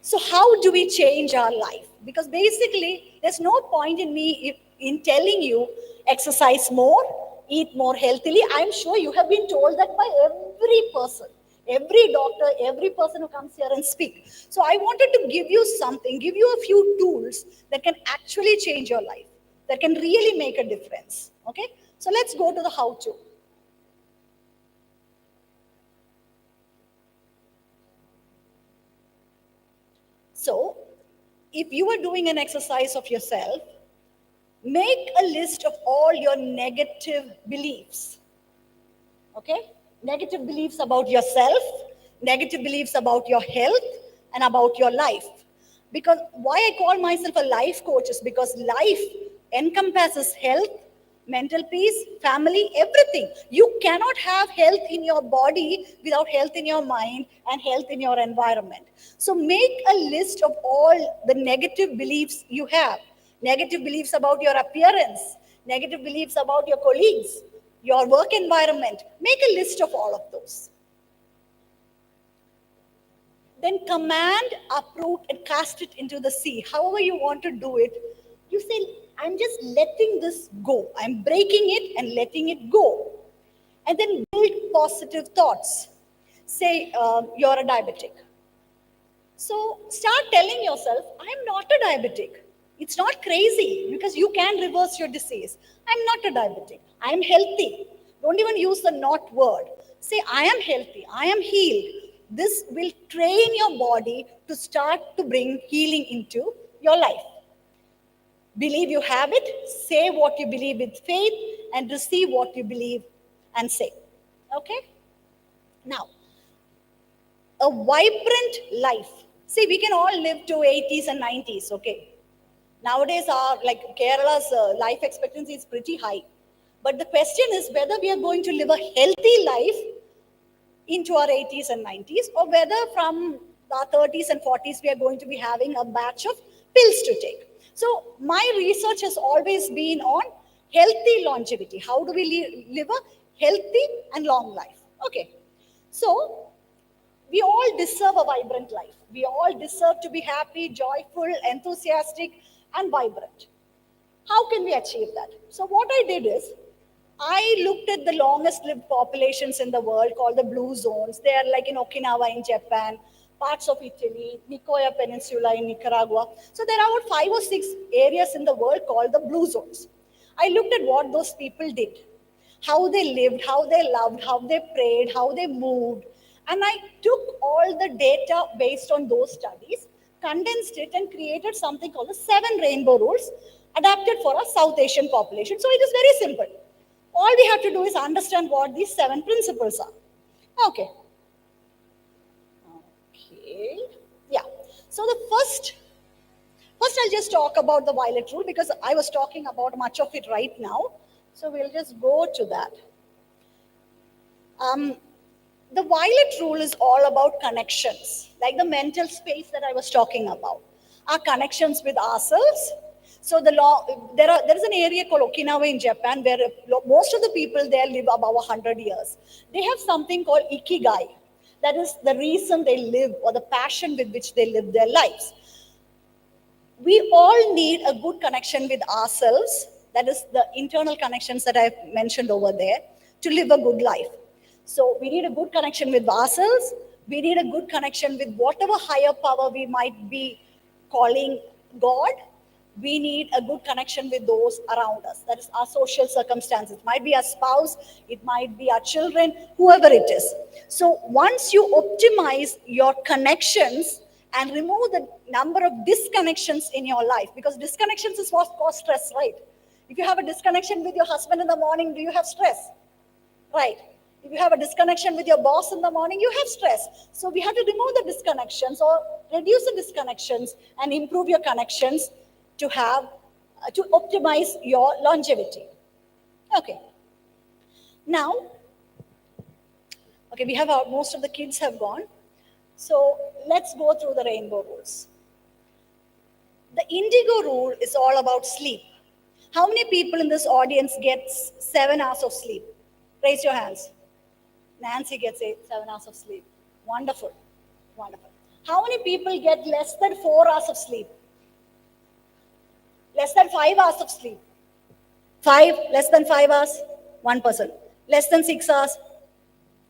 So how do we change our life? Because basically, there's no point in me in telling you exercise more, eat more healthily. I'm sure you have been told that by every person, every doctor, every person who comes here and speak. So I wanted to give you something, give you a few tools that can actually change your life, that can really make a difference. Okay? So let's go to the how-to. So, if you are doing an exercise of yourself, make a list of all your negative beliefs. Okay? Negative beliefs about yourself, negative beliefs about your health, and about your life. Because why I call myself a life coach is because life encompasses health, mental peace, family, everything. You cannot have health in your body without health in your mind and health in your environment. So make a list of all the negative beliefs you have. Negative beliefs about your appearance, negative beliefs about your colleagues, your work environment. Make a list of all of those. Then command, uproot, and cast it into the sea. However you want to do it, you say, I'm just letting this go. I'm breaking it and letting it go. And then build positive thoughts. Say you're a diabetic. So start telling yourself, I'm not a diabetic. It's not crazy because you can reverse your disease. I'm not a diabetic. I'm healthy. Don't even use the not word. Say, I am healthy. I am healed. This will train your body to start to bring healing into your life. Believe you have it, say what you believe with faith, and receive what you believe and say. Okay? Now, a vibrant life. See, we can all live to 80s and 90s, okay? Nowadays, Kerala's life expectancy is pretty high. But the question is whether we are going to live a healthy life into our 80s and 90s, or whether from our 30s and 40s we are going to be having a batch of pills to take. So my research has always been on healthy longevity. How do we live a healthy and long life? Okay. So we all deserve a vibrant life. We all deserve to be happy, joyful, enthusiastic, and vibrant. How can we achieve that? So what I did is, I looked at the longest lived populations in the world called the blue zones. They are like in Okinawa in Japan, parts of Italy, Nicoya Peninsula in Nicaragua. So there are about 5 or 6 areas in the world called the blue zones. I looked at what those people did, how they lived, how they loved, how they prayed, how they moved. And I took all the data based on those studies, condensed it, and created something called the 7 rainbow rules adapted for a South Asian population. So it is very simple. All we have to do is understand what these 7 principles are. Okay. Okay. Yeah. So the first I'll just talk about the violet rule because I was talking about much of it right now. So we'll just go to that. The violet rule is all about connections, like the mental space that I was talking about. Our connections with ourselves. So there is an area called Okinawa in Japan where most of the people there live above 100 years. They have something called ikigai. That is the reason they live, or the passion with which they live their lives. We all need a good connection with ourselves. That is the internal connections that I've mentioned over there to live a good life. So we need a good connection with ourselves. We need a good connection with whatever higher power we might be calling God. We need a good connection with those around us. That is our social circumstances. It might be our spouse, it might be our children, whoever it is. So once you optimize your connections and remove the number of disconnections in your life, because disconnections is what cause stress, right? If you have a disconnection with your husband in the morning, do you have stress? Right. If you have a disconnection with your boss in the morning, you have stress. So we have to remove the disconnections or reduce the disconnections and improve your connections to optimize your longevity. Okay. Now, okay, we have most of the kids have gone. So let's go through the rainbow rules. The indigo rule is all about sleep. How many people in this audience gets 7 hours of sleep? Raise your hands. Nancy gets 7 hours of sleep. Wonderful. Wonderful. How many people get less than 4 hours of sleep? Less than 5 hours of sleep. 5, less than 5 hours, 1%. Less than 6 hours.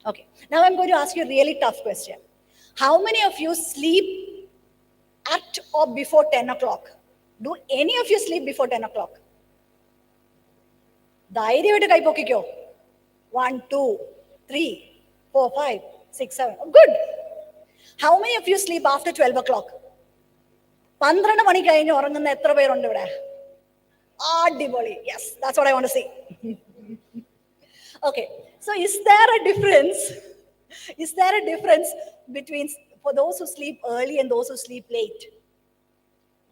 Okay. Now I'm going to ask you a really tough question. How many of you sleep at or before 10 o'clock? Do any of you sleep before 10 o'clock? ധൈര്യമായിട്ട് കൈ പൊക്കിക്കോ. 1, 2, 3, 4, 5, 6, 7. Oh, good. How many of you sleep after 12 o'clock? 12 മണി കഴിഞ്ഞ് ഉറങ്ങുന്ന എത്ര പേരുണ്ട് ഇവിടെ? അടിപൊളി. Yes, that's what I want to see. Okay, so is there a difference? Is there a difference between for those who sleep early and those who sleep late?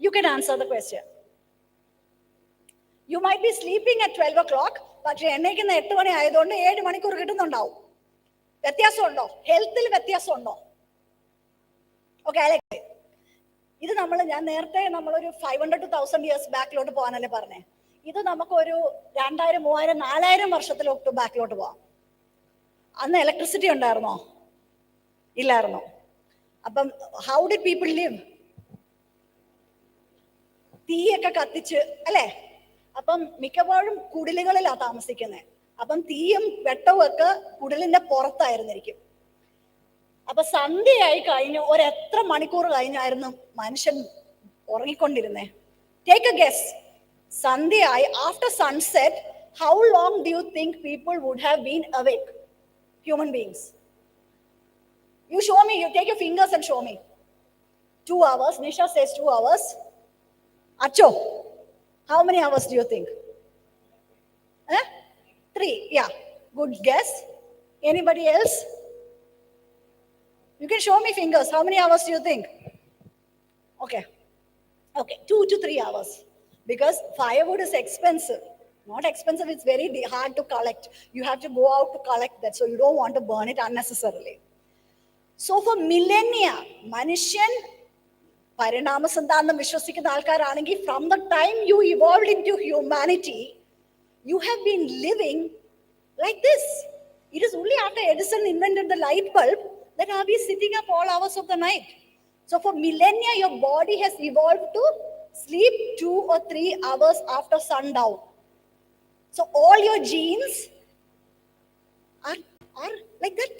You can answer the question. You might be sleeping at 12 o'clock, പക്ഷെ എണ്ണയ്ക്കുന്ന 8 മണി ആയതുകൊണ്ട് 7 മണിക്കൂർ കിട്ടുന്നുണ്ടാവും. വ്യത്യാസമുണ്ടോ? ഹെൽത്തിൽ വ്യത്യാസമുണ്ടോ? Okay അല്ലെ? ഇത് ഞാൻ നേരത്തെ നമ്മളൊരു 500 to 1000 years ബാക്കിലോട്ട് പോകാനല്ലേ പറഞ്ഞേ. ഇത് നമുക്കൊരു 2000, 3000, 4000 വർഷത്തിലോട്ട് ബാക്കിലോട്ട് പോവാം. അന്ന് ഇലക്ട്രിസിറ്റി ഉണ്ടായിരുന്നോ? ഇല്ലായിരുന്നോ? അപ്പം ഹൗ ഡിഡ് പീപ്പിൾ ലിവ്? തീയൊക്കെ കത്തിച്ച് അല്ലേ? അപ്പം മിക്കവാറും കുടിലുകളിലാണ് താമസിക്കുന്നത്. അപ്പം തീയും വെട്ടവും ഒക്കെ കുടിലിന്റെ പുറത്തായിരുന്നിരിക്കും. അപ്പൊ സന്ധ്യയായി കഴിഞ്ഞ് എത്ര മണിക്കൂർ കഴിഞ്ഞായിരുന്നു മനുഷ്യൻ ഉറങ്ങിക്കൊണ്ടിരുന്നേ? Take a guess. സന്ധ്യയായി, after sunset, how long do you think people would have been awake? Human beings. You show me, you take your fingers and show me. 2 hours. Nisha says 2 hours. Acho, how many hours do you think? 3. Yeah, good guess. Anybody else? You can show me fingers. How many hours do you think? Okay. 2 to 3 hours. Because firewood is expensive. Not expensive, it's very hard to collect. You have to go out to collect that, so you don't want to burn it unnecessarily. So for millennia, Manishan, Parinama Sandhanam Vishwasikana Alkaranangi, from the time you evolved into humanity, you have been living like this. It is only after Edison invented the light bulb that are we sitting up all hours of the night. So for millennia, your body has evolved to sleep 2 or 3 hours after sundown. So all your genes are like that.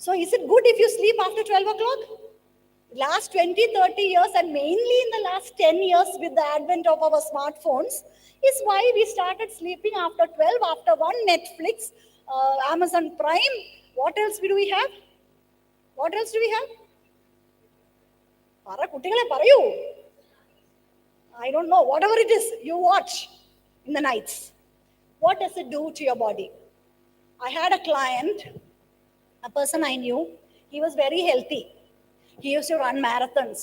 So is it good if you sleep after 12 o'clock? Last 20, 30 years, and mainly in the last 10 years with the advent of our smartphones, is why we started sleeping after 12, after one Netflix, Amazon Prime. What else do we have? What else do we have? I don't know. Whatever it is, you watch in the nights. What does it do to your body? I had a client, a person I knew. He was very healthy. He used to run marathons.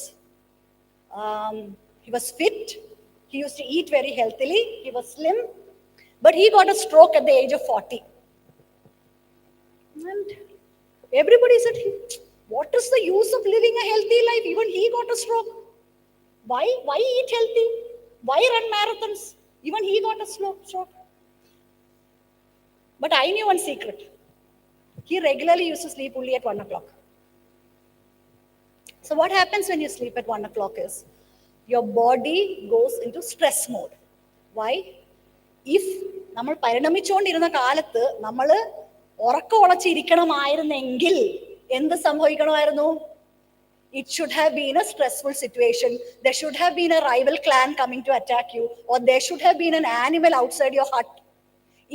He was fit. He used to eat very healthily. He was slim. But he got a stroke at the age of 40. And everybody said, what is the use of living a healthy life? Even he got a stroke. Why eat healthy? Why run marathons? Even he got a stroke. But I knew one secret. He regularly used to sleep only at 1 o'clock. So what happens when you sleep at 1 o'clock is your body goes into stress mode. Why? If നമ്മൾ പരിണമിച്ചുകൊണ്ടിരുന്ന കാലത്ത് നമ്മൾ ഉറക്കമുളച്ചിരിക്കണമായിരുന്നെങ്കിൽ എന്ത് സംഭവിക്കണമായിരുന്നു? It should have been a stressful situation. There should have been a rival clan coming to attack you, or there should have been an animal outside your hut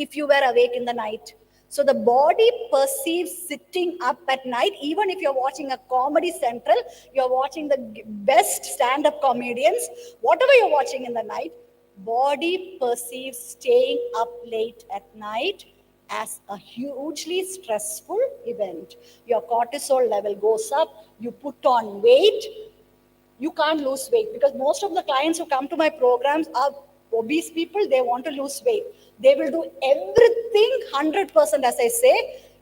if you were awake in the night. So the body perceives sitting up at night, even if you're watching a Comedy Central, you're watching the best stand-up comedians, whatever you're watching in the night, body perceives staying up late at night as a hugely stressful event. Your cortisol level goes up, you put on weight, you can't lose weight, because most of the clients who come to my programs are obese people. They want to lose weight. They will do everything 100%, as I say.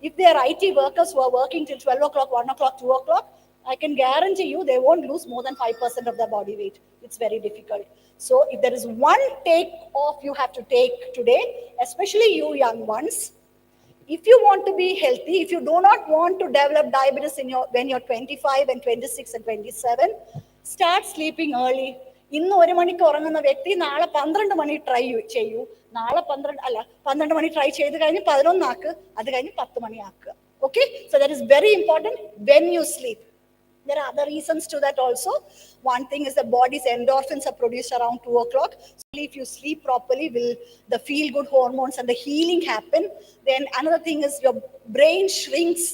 If they are IT workers who are working till 12 o'clock, 1 o'clock, 2 o'clock, I can guarantee you they won't lose more than 5% of their body weight. It's very difficult. So if there is one take off you have to take today, especially you young ones, if you want to be healthy, if you do not want to develop diabetes when you're 25 and 26 and 27, start sleeping early. ഇന്ന് 1 മണിക്ക് ഉറങ്ങുന്ന വ്യക്തി നാളെ 12 മണി try ചെയ്യൂ. നാളെ 12 മണി try ചെയ്ത് കഴിഞ്ഞ് 11 ആക്ക്, അത് കഴിഞ്ഞ് 10 മണി ആക്കുക. Okay? So that is very important when you sleep. There are other reasons to that also. One thing is the body's endorphins are produced around 2 o'clock. So if you sleep properly, will the feel-good hormones and the healing happen. Then another thing is your brain shrinks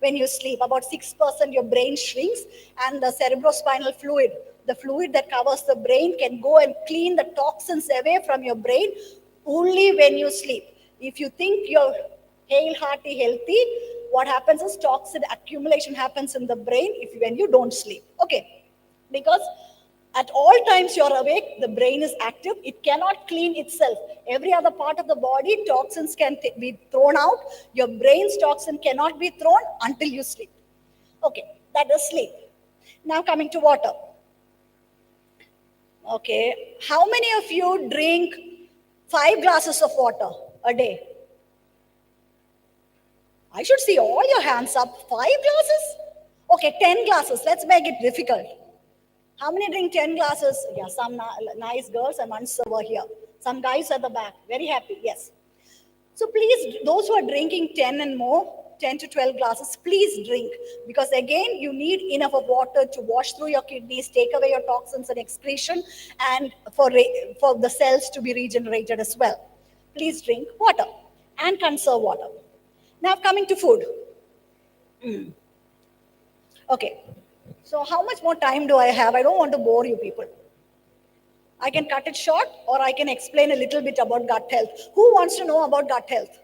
when you sleep. About 6% your brain shrinks, and the cerebrospinal fluid, the fluid that covers the brain, can go and clean the toxins away from your brain only when you sleep. If you think you're hale, hearty, healthy, what happens is toxin accumulation happens in the brain when you don't sleep. Okay, because At all times you're awake, the brain is active. It cannot clean itself. Every other part of the body, toxins can be thrown out. Your brain's toxin cannot be thrown until you sleep. Okay, that is sleep. Now coming to water. Okay, how many of you drink 5 glasses of water a day? I should see all your hands up. 5 glasses? Okay, 10 glasses. Let's make it difficult. How many drink 10 glasses? Yeah, some nice girls and ones over here. Some guys at the back. Very happy. Yes. So please, those who are drinking 10 and more, 10 to 12 glasses, please drink. Because again, you need enough of water to wash through your kidneys, take away your toxins and excretion, and for the cells to be regenerated as well. Please drink water and conserve water. Now coming to food. Okay. So how much more time do I have? I don't want to bore you people. I can cut it short or I can explain a little bit about gut health. Who wants to know about gut health?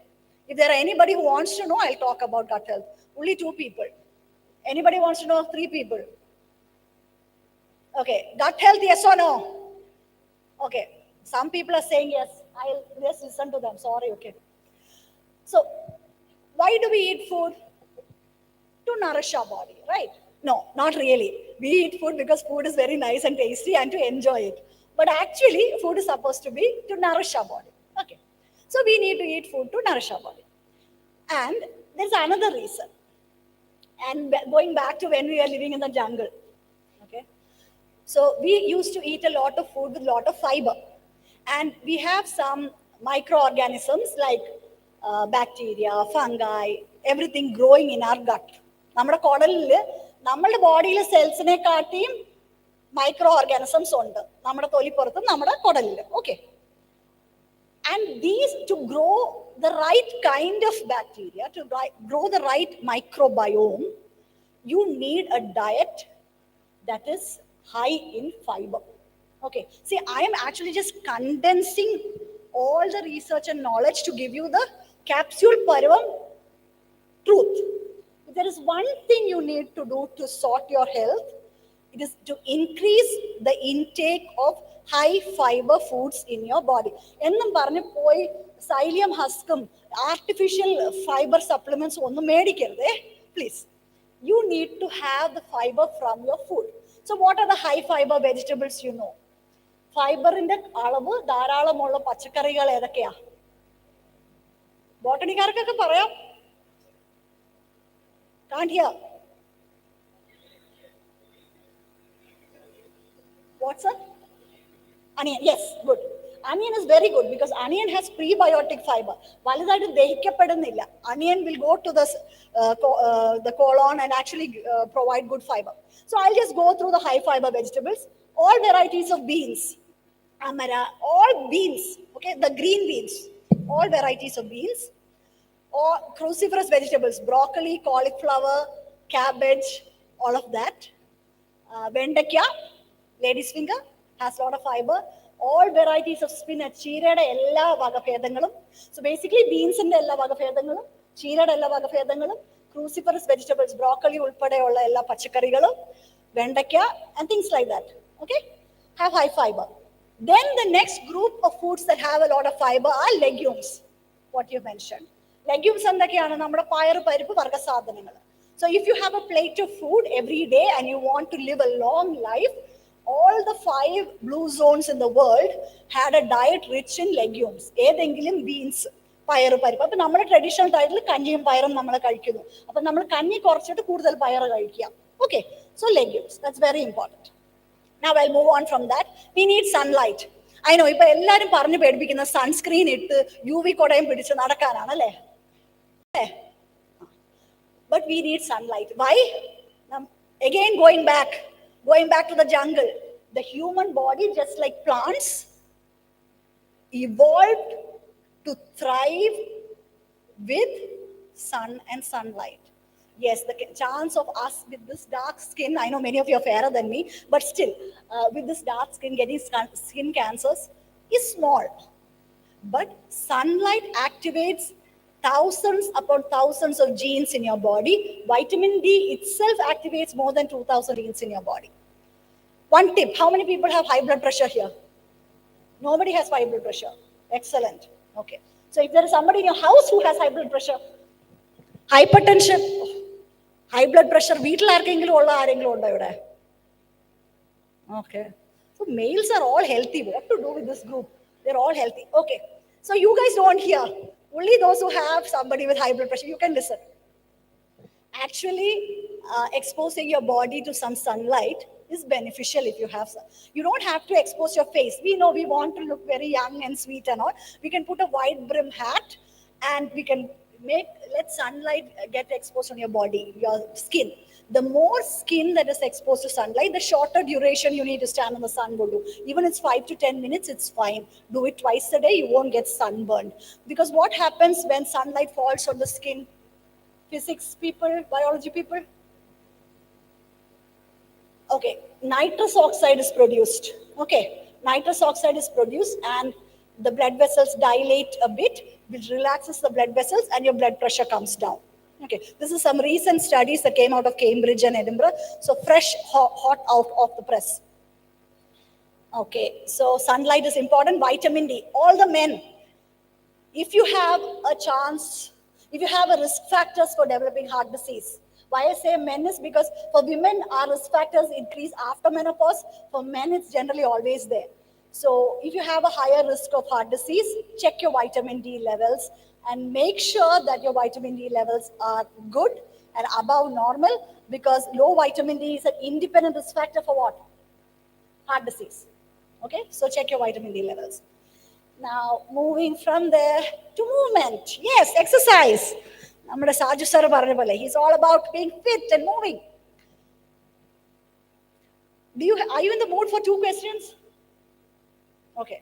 If there are anybody who wants to know, I'll talk about gut health. Only 2 people. Anybody wants to know? 3 people. Okay, gut health, yes or no? Okay, some people are saying yes. I'll just listen to them. Sorry, okay. So, why do we eat food? To nourish our body, right? No, not really. We eat food because food is very nice and tasty and to enjoy it. But actually, food is supposed to be to nourish our body. Okay. So we need to eat food to nourish our body. And there's another reason. And going back to when we were living in the jungle. Okay. So we used to eat a lot of food with a lot of fiber. And we have some microorganisms like bacteria, fungi, everything growing in our gut. നമ്മുടെ കുടലിൽ നമ്മുടെ ബോഡിയിലെ സെൽസിനെ കാട്ടിയും micro organisms ഉണ്ട് നമ്മുടെ തൊലിപ്പുറത്തും നമ്മുടെ കുടലിൽ. Okay. And these to grow the right kind of bacteria, to grow the right microbiome, you need a diet that is high in fiber. Okay, see, I am actually just condensing all the research and knowledge to give you the capsule parvam truth. If there is one thing you need to do to sort your health, it is to increase the intake of high fiber foods in your body. എന്നും പറഞ്ഞ് പോയി psyllium ഹസ്കും artificial fibre supplements ഒന്നും മേടിക്കരുതേ, please. You need to have the fiber from your food. So what are the high fiber vegetables you know? ഫൈബറിന്റെ അളവ് ധാരാളമുള്ള പച്ചക്കറികൾ ഏതൊക്കെയാ? ബോട്ടണിക്കാർക്കൊക്കെ പറയാം. Can't hear. What's that? Onion. Yes, good. Onion is very good because onion has prebiotic fiber. വലുതായിട്ട് ദഹിക്കപ്പെടുന്നില്ല. Onion will go to the colon and actually provide good fiber. So I'll just go through the high fiber vegetables. All varieties of beans. Amara, all beans. Okay, the green beans. All varieties of beans. Or cruciferous vegetables, broccoli, cauliflower, cabbage, all of that. Vendakya, lady's finger, has a lot of fiber. All varieties of spinach, cheerada ella vagabhedangalum. So basically beans inde ella vagabhedangalum, cheerada ella vagabhedangalum, cruciferous vegetables, broccoli ulpade ulla ella pachakarigalum, vendakya and things like that. Okay? Have high fiber. Then the next group of foods that have a lot of fiber are legumes, what you mentioned. Legumes എന്തൊക്കെയാണ്? നമ്മുടെ പയർ, പരിപ്പ്, വർഗ്ഗസാധനങ്ങൾ. So if you have a plate of food every day and you want to live a long life, all the 5 blue zones in the world had a diet rich in legumes. ഏതെങ്കിലും beans, പയർ, പരിപ്പ്. അപ്പൊ നമ്മുടെ traditional ഡയറ്റിൽ കഞ്ഞിയും പയറും നമ്മൾ കഴിക്കുന്നു. അപ്പൊ നമ്മൾ കഞ്ഞി കുറച്ചിട്ട് കൂടുതൽ പയർ കഴിക്കുക. Okay, so legumes, that's very important. Now I'll move on from that. We need sunlight. I know ഇപ്പൊ എല്ലാരും പറഞ്ഞു പേടിപ്പിക്കുന്ന സൺസ്ക്രീൻ ഇട്ട് UV കൊടയും പിടിച്ച് നടക്കാനാണ് അല്ലേ? But we need sunlight. Why? Again, going back to the jungle. The human body, just like plants, evolved to thrive with sun and sunlight. Yes, the chance of us with this dark skin, I know many of you are fairer than me, but still, with this dark skin, getting skin cancers is small. But sunlight activates thousands upon thousands of genes in your body. Vitamin D itself activates more than 2,000 genes in your body. One tip, how many people have high blood pressure here? Nobody has high blood pressure. Excellent. Okay. So if there is somebody in your house who has high blood pressure, hypertension, high blood pressure, വീട്ടിൽ ആർക്കെങ്കിലും ഉള്ള ആരെങ്കിലും ഉണ്ടോ ഇവിടെ? Okay. So males are all healthy. What to do with this group? They're all healthy. Okay. So you guys don't hear. Only those who have somebody with high blood pressure, you can listen. Actually, exposing your body to some sunlight is beneficial if you have some. You don't have to expose your face. We know we want to look very young and sweet and all. We can put a wide brim hat and we can let sunlight get exposed on your body, your skin. The more skin that is exposed to sunlight, the shorter duration you need to stand in the sun will do. Even it's 5 to 10 minutes, it's fine. Do it twice a day, you won't get sunburned. Because what happens when sunlight falls on the skin? Physics people, biology people? Okay, nitrous oxide is produced. Okay, nitrous oxide is produced and the blood vessels dilate a bit, which relaxes the blood vessels and your blood pressure comes down. Okay, this is some recent studies that came out of Cambridge and Edinburgh. So fresh, hot out of the press. Okay, so sunlight is important. Vitamin D. All the men, if you have a chance, if you have a risk factors for developing heart disease. Why I say men is because for women, our risk factors increase after menopause. For men, it's generally always there. So if you have a higher risk of heart disease, check your vitamin D levels and make sure that your vitamin D levels are good and above normal, because low vitamin D is an independent risk factor for what? Heart disease. Okay, so check your vitamin D levels. Now, moving from there to movement. Yes, exercise. നമ്മുടെ Saju sir പറഞ്ഞ പോലെ he's all about being fit and moving. Are you in the mood for 2 questions? Okay.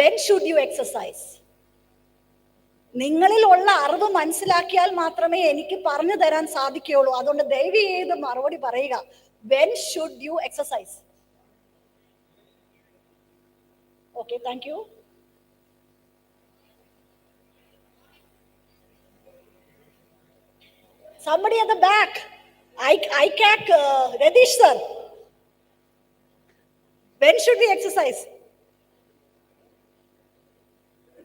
When should you exercise? നിങ്ങളിലുള്ള അറിവ് മനസ്സിലാക്കിയാൽ മാത്രമേ എനിക്ക് പറഞ്ഞു തരാൻ സാധിക്കുകയുള്ളൂ. അതുകൊണ്ട് ദയവ് ചെയ്ത് മറുപടി പറയുക. When should you exercise? Okay, thank you. Somebody at the back. ICAC, Radish sir. When should we exercise?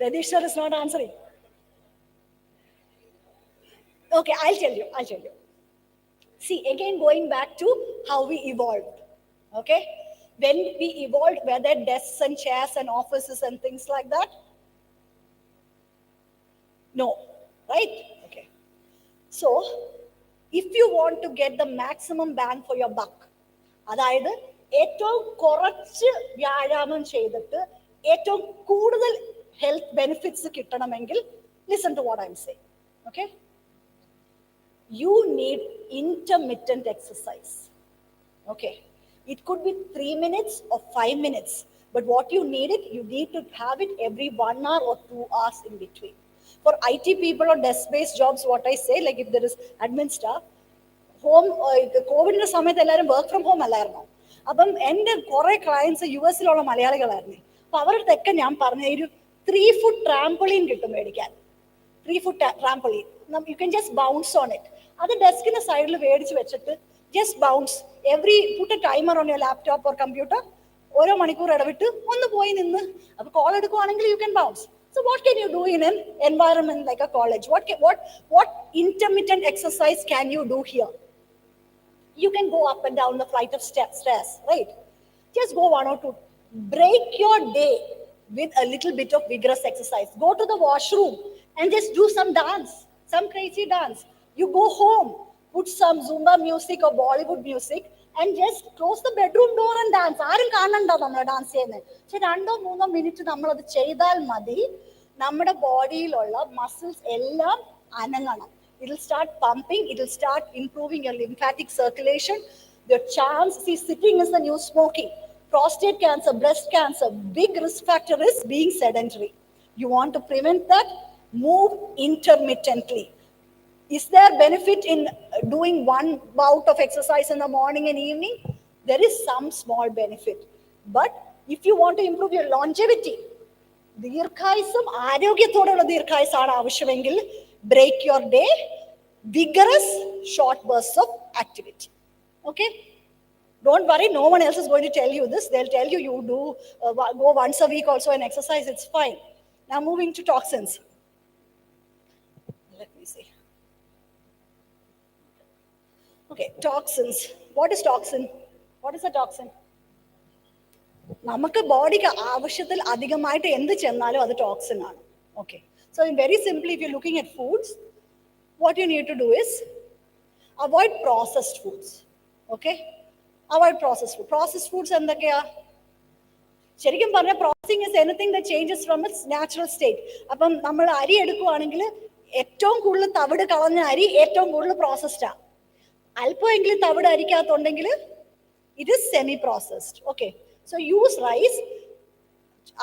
Radish sir is not answering. Okay, I'll tell you. See, again, going back to how we evolved. Okay? When we evolved, were there desks and chairs and offices and things like that? No, right? Okay. So, if you want to get the maximum bang for your buck, അതായത് ഏറ്റവും കുറച്ച് വ്യായാമം ചെയ്തിട്ട് ഏറ്റവും കൂടുതൽ health benefits കിട്ടണമെങ്കിൽ, listen to what I'm saying. Okay? You need intermittent exercise. Okay? It could be 3 minutes or 5 minutes, but what you need to have it every 1 hour or 2 hours in between. For IT people or desk-based jobs, what I say, like if there is admin staff, കോവിഡിന്റെ സമയത്ത് എല്ലാവരും work from home അല്ലായിരുന്നോ? അപ്പം എൻ്റെ കുറെ clients US-ലുള്ള മലയാളികളായിരുന്നു. അപ്പൊ അവരുടെ അടുത്തൊക്കെ ഞാൻ പറഞ്ഞ ഒരു 3 foot trampoline കിട്ടും മേടിക്കാൻ. 3 foot trampoline. You can just bounce on it. അത് ഡെസ്കിന്റെ സൈഡിൽ മേടിച്ച് വെച്ചിട്ട് just bounce. Put a timer on your laptop or computer. ഓരോ മണിക്കൂർ ഇടവിട്ട് ഒന്ന് പോയി നിന്ന് അപ്പൊ കോൾ എടുക്കുവാണെങ്കിൽ you can bounce. So what can you do in an environment like a college? What intermittent exercise can you do here? You can go up and down the flight of stairs, right? Just go 1 or 2. Break your day with a little bit of vigorous exercise. Go to the washroom and just do some dance, some crazy dance. You go home, put some Zumba music or Bollywood music and just close the bedroom door and dance. ആരും കാണണ്ട നമ്മൾ dance ചെയ്യുന്നത്. പക്ഷെ 2-3 minute നമ്മൾ അത് ചെയ്താൽ മതി. നമ്മുടെ ബോഡിയിലുള്ള മസിൽസ് എല്ലാം അനങ്ങണം. It will start pumping. It will start improving your lymphatic circulation. Your chance, see, sitting is the new smoking. Prostate cancer, breast cancer, big risk factor is being sedentary. You want to prevent that? Move intermittently. Is there benefit in doing 1 bout of exercise in the morning and evening? There is some small benefit. But if you want to improve your longevity, ദീർഘായുസ്സും ആരോഗ്യത്തോടെയുള്ള ദീർഘായുസ്സാണ് ആവശ്യമെങ്കിൽ break your day, vigorous short bursts of activity. Okay? Don't worry, no one else is going to tell you this. They'll tell you you do go once a week also and exercise, it's fine. Now moving to toxins. Let me see. Okay, toxins. What is toxin? What is a toxin? നമുക്ക് ബോഡിക്ക് ആവശ്യത്തിൽ അധികമായിട്ട് എന്ത് ചെന്നാലും അത് toxin ആണ്. Okay. So in very simply, if you're looking at foods, what you need to do is avoid processed foods. Okay? Avoid processed food. Processed foods എന്തൊക്കെയാ? ശരിക്കും പറഞ്ഞാൽ processing is anything that changes from it's natural state. അപ്പം നമ്മൾ അരി എടുക്കുവാണെങ്കിൽ ഏറ്റവും കൂടുതൽ തവിട് കളഞ്ഞ അരി ഏറ്റവും കൂടുതൽ പ്രോസസ്ഡാ. അല്പമെങ്കിലും തവിട് അരിക്കകത്തുണ്ടെങ്കിൽ it is semi processed. Okay, so use rice.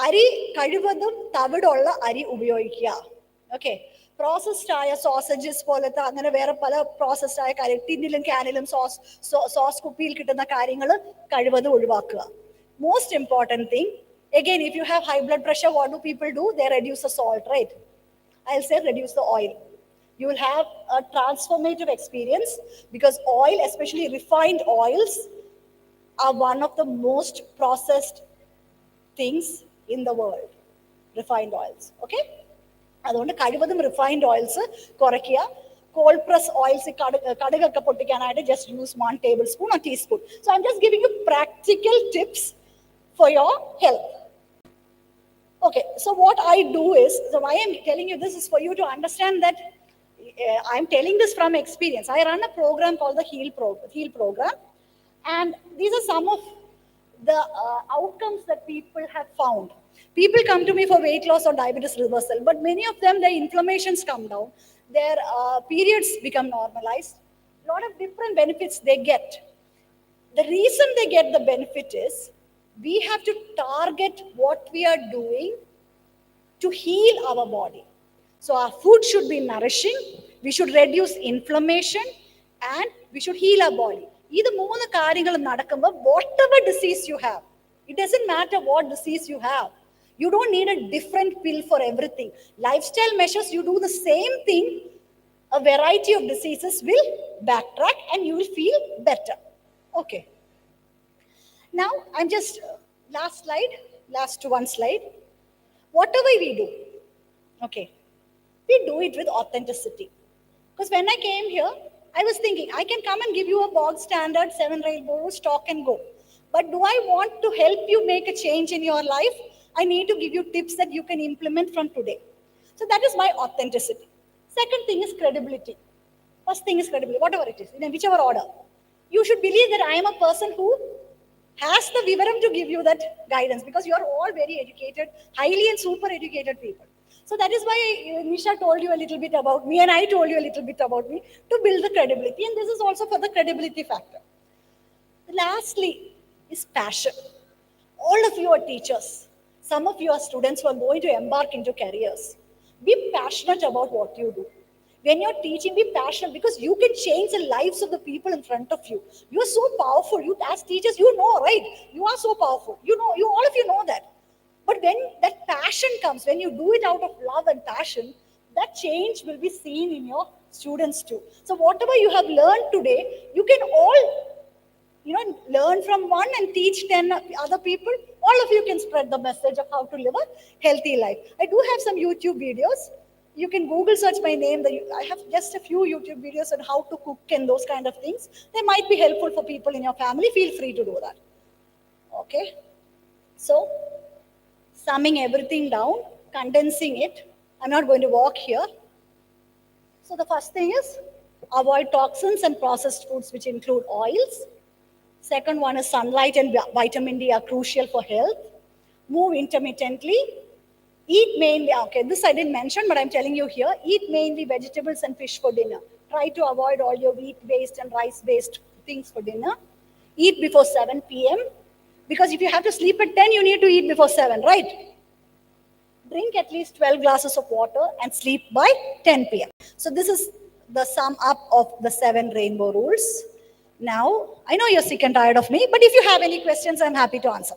അരി കഴിവതും തവിടുള്ള അരി ഉപയോഗിക്കുക. ഓക്കെ, പ്രോസസ്ഡ് ആയ സോസേജസ് പോലത്തെ അങ്ങനെ വേറെ പല പ്രോസസ്ഡ് ആയ കാര്യം ടിന്നിലും ക്യാനിലും സോസ് കുപ്പിയിൽ കിട്ടുന്ന കാര്യങ്ങൾ കഴിവതും ഒഴിവാക്കുക. Most important thing, again, if you have high blood pressure, what do people do? They reduce the salt, right? I'll say reduce the oil. You will have a transformative experience because oil, especially refined oils, are one of the most processed things in the world. Refined oils, okay? അതുകൊണ്ട് കഴിവതും refined oils കുറയ്ക്കുക. Cold press oils കടുകൊക്കെ പൊട്ടിക്കാനായിട്ട് just use 1 tablespoon or teaspoon. So I'm just giving you practical tips for your health. Okay, so what I do is, so why I'm telling you this is for you to understand that I'm telling this from experience. I run a program called the Heal Program, and these are some of the outcomes that people have found. People come to me for weight loss or diabetes reversal, but many of them, their inflammations come down, their periods become normalized, a lot of different benefits they get. The reason they get the benefit is we have to target what we are doing to heal our body. So our food should be nourishing, we should reduce inflammation, and we should heal our body. ഇത് മൂന്ന് കാര്യങ്ങൾ നടക്കുമ്പോൾ whatever disease you have, it doesn't matter what disease you have, you don't need a different pill for everything. Lifestyle measures, you do the same thing, a variety of diseases will backtrack and you will feel better. Okay. Now, I'm just, last one slide. Whatever we do, okay, we do it with authenticity. Because when I came here, I was thinking, I can come and give you a bog standard 7 rainbow rules, talk and go. But do I want to help you make a change in your life? I need to give you tips that you can implement from today. So that is my authenticity. Second thing is credibility. First thing is credibility, whatever it is, in whichever order. You should believe that I am a person who has the vivaram to give you that guidance, because you are all very educated, highly and super educated people. So that is why Nisha told you a little bit about me and I told you a little bit about me to build the credibility. And this is also for the credibility factor. Lastly is passion. All of you are teachers. Some of you are students who are going to embark into careers. Be passionate about what you do. When you're teaching, be passionate, because you can change the lives of the people in front of you. You're so powerful. You, as teachers, you know, right? You are so powerful. You know, all of you know that. But when that passion comes, when you do it out of love and passion, that change will be seen in your students too. So whatever you have learned today, you can all, learn from one and teach 10 other people. All of you can spread the message of how to live a healthy life. I do have some YouTube videos. You can Google search my name. I have just a few YouTube videos on how to cook and those kind of things. They might be helpful for people in your family. Feel free to do that. Okay. So, summing everything down, condensing it. I'm not going to walk here. So the first thing is avoid toxins and processed foods, which include oils. Second one is sunlight and vitamin D are crucial for health. Move intermittently. Eat mainly, okay, this I didn't mention, but I'm telling you here, eat mainly vegetables and fish for dinner. Try to avoid all your wheat-based and rice-based things for dinner. Eat before 7 p.m. Because if you have to sleep at 10, you need to eat before 7, right? Drink at least 12 glasses of water and sleep by 10 p.m. So this is the sum up of the 7 rainbow rules. Now, I know you're sick and tired of me, but if you have any questions, I'm happy to answer.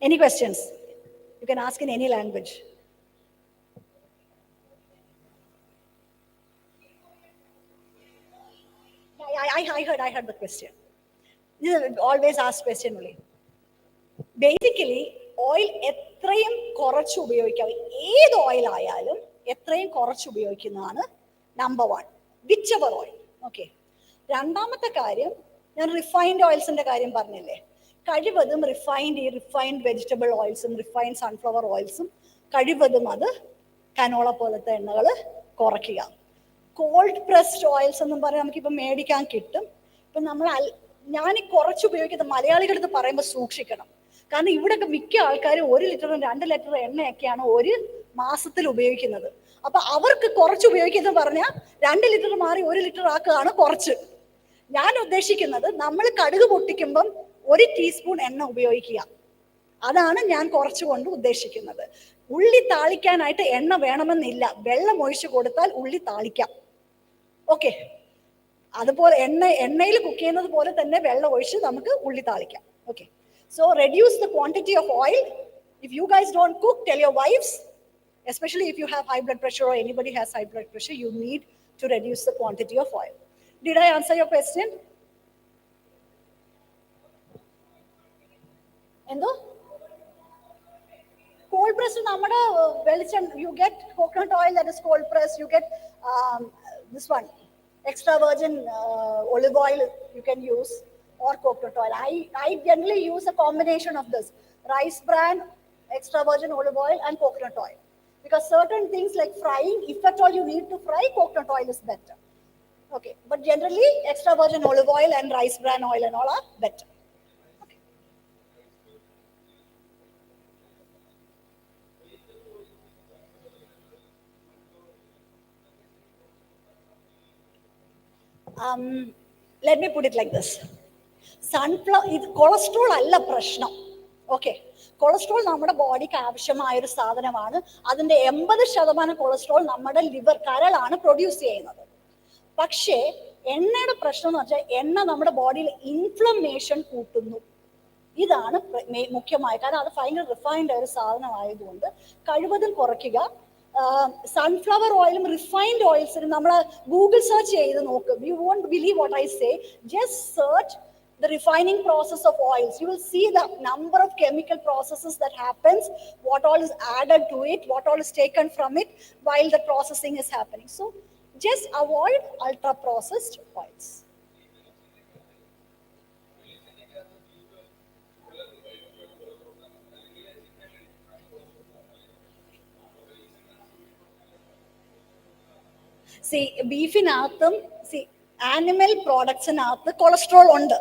Any questions? You can ask in any language. I heard the question. This is always asked question only. Basically, oil എത്രയും കുറച്ച് ഉപയോഗിക്കാം, ഏത് oil ആയാലും എത്രയും കുറച്ച് ഉപയോഗിക്കുന്നതാണ് number 1, which ever oil. Okay. രണ്ടാമത്തെ കാര്യം, ഞാൻ റിഫൈൻഡ് ഓയിൽസിന്റെ കാര്യം പറഞ്ഞില്ലേ, കഴിവതും റിഫൈൻഡ് വെജിറ്റബിൾ ഓയിൽസും റിഫൈൻഡ് സൺഫ്ലവർ ഓയിൽസും കഴിവതും അത് കനോള പോലത്തെ എണ്ണകൾ കുറയ്ക്കുക. കോൾഡ് പ്രസ്ഡ് ഓയിൽസ് എന്നും പറഞ്ഞാൽ നമുക്കിപ്പോൾ മേടിക്കാൻ കിട്ടും. ഇപ്പം ഞാൻ കുറച്ച് ഉപയോഗിക്കുന്ന മലയാളികളെടുത്ത് പറയുമ്പോൾ സൂക്ഷിക്കണം. കാരണം ഇവിടെയൊക്കെ മിക്ക ആൾക്കാരും 1 ലിറ്ററും 2 ലിറ്റർ എണ്ണയൊക്കെയാണ് ഒരു മാസത്തിൽ ഉപയോഗിക്കുന്നത്. അപ്പൊ അവർക്ക് കുറച്ച് ഉപയോഗിക്കുന്ന പറഞ്ഞാൽ 2 ലിറ്റർ മാറി 1 ലിറ്റർ ആക്കുകയാണ് കുറച്ച്. ഞാൻ ഉദ്ദേശിക്കുന്നത് നമ്മൾ കടുക് പൊട്ടിക്കുമ്പം 1 ടീസ്പൂൺ എണ്ണ ഉപയോഗിക്കുക, അതാണ് ഞാൻ കുറച്ചുകൊണ്ട് ഉദ്ദേശിക്കുന്നത്. ഉള്ളി താളിക്കാനായിട്ട് എണ്ണ വേണമെന്നില്ല, വെള്ളം ഒഴിച്ചു കൊടുത്താൽ ഉള്ളി താളിക്കാം. ഓക്കെ. അതുപോലെ എണ്ണയിൽ കുക്ക് ചെയ്യുന്നത് പോലെ തന്നെ വെള്ളം ഒഴിച്ച് നമുക്ക് ഉള്ളി താളിക്കാം. Okay. So reduce the quantity of oil. If you guys don't cook, tell your wives, especially if you have high blood pressure or anybody has high blood pressure, you need to reduce the quantity of oil. Did I answer your question? Endo? Cold press namada velichan, you get coconut oil that is cold press, you get this one, extra virgin olive oil you can use, or coconut oil. I generally use a combination of this, rice bran, extra virgin olive oil and coconut oil. Because certain things like frying, if at all you need to fry, coconut oil is better. Okay, but generally extra virgin olive oil and rice bran oil and all are better. Okay. Let me put it like this. Sunflower, ഇത് cholesterol അല്ല പ്രശ്നം. Okay. Cholesterol നമ്മുടെ ബോഡിക്ക് ആവശ്യമായ ഒരു സാധനമാണ്. അതിന്റെ 80% cholesterol നമ്മുടെ ലിവർ, കരളാണ് പ്രൊഡ്യൂസ് ചെയ്യുന്നത്. പക്ഷേ എണ്ണയുടെ പ്രശ്നം എന്ന് വെച്ചാൽ എണ്ണ നമ്മുടെ ബോഡിയിൽ ഇൻഫ്ലമേഷൻ കൂട്ടുന്നു. ഇതാണ് മുഖ്യമായ കാരണം. അത് ഭയങ്കര റിഫൈൻഡ് ആയ ഒരു സാധനമായതുകൊണ്ട് കഴിവതും കുറയ്ക്കുക. സൺഫ്ലവർ ഓയിലും റിഫൈൻഡ് ഓയിൽസിനും നമ്മൾ ഗൂഗിൾ സെർച്ച് ചെയ്ത് നോക്കും. You won't believe what I say. Just search the refining process of oils. You will see the number of chemical processes that happens, what all is added to it, what all is taken from it while the processing is happening. So just avoid ultra processed oils. See, beef in atham, see, animal products in atham cholesterol ഉണ്ട്.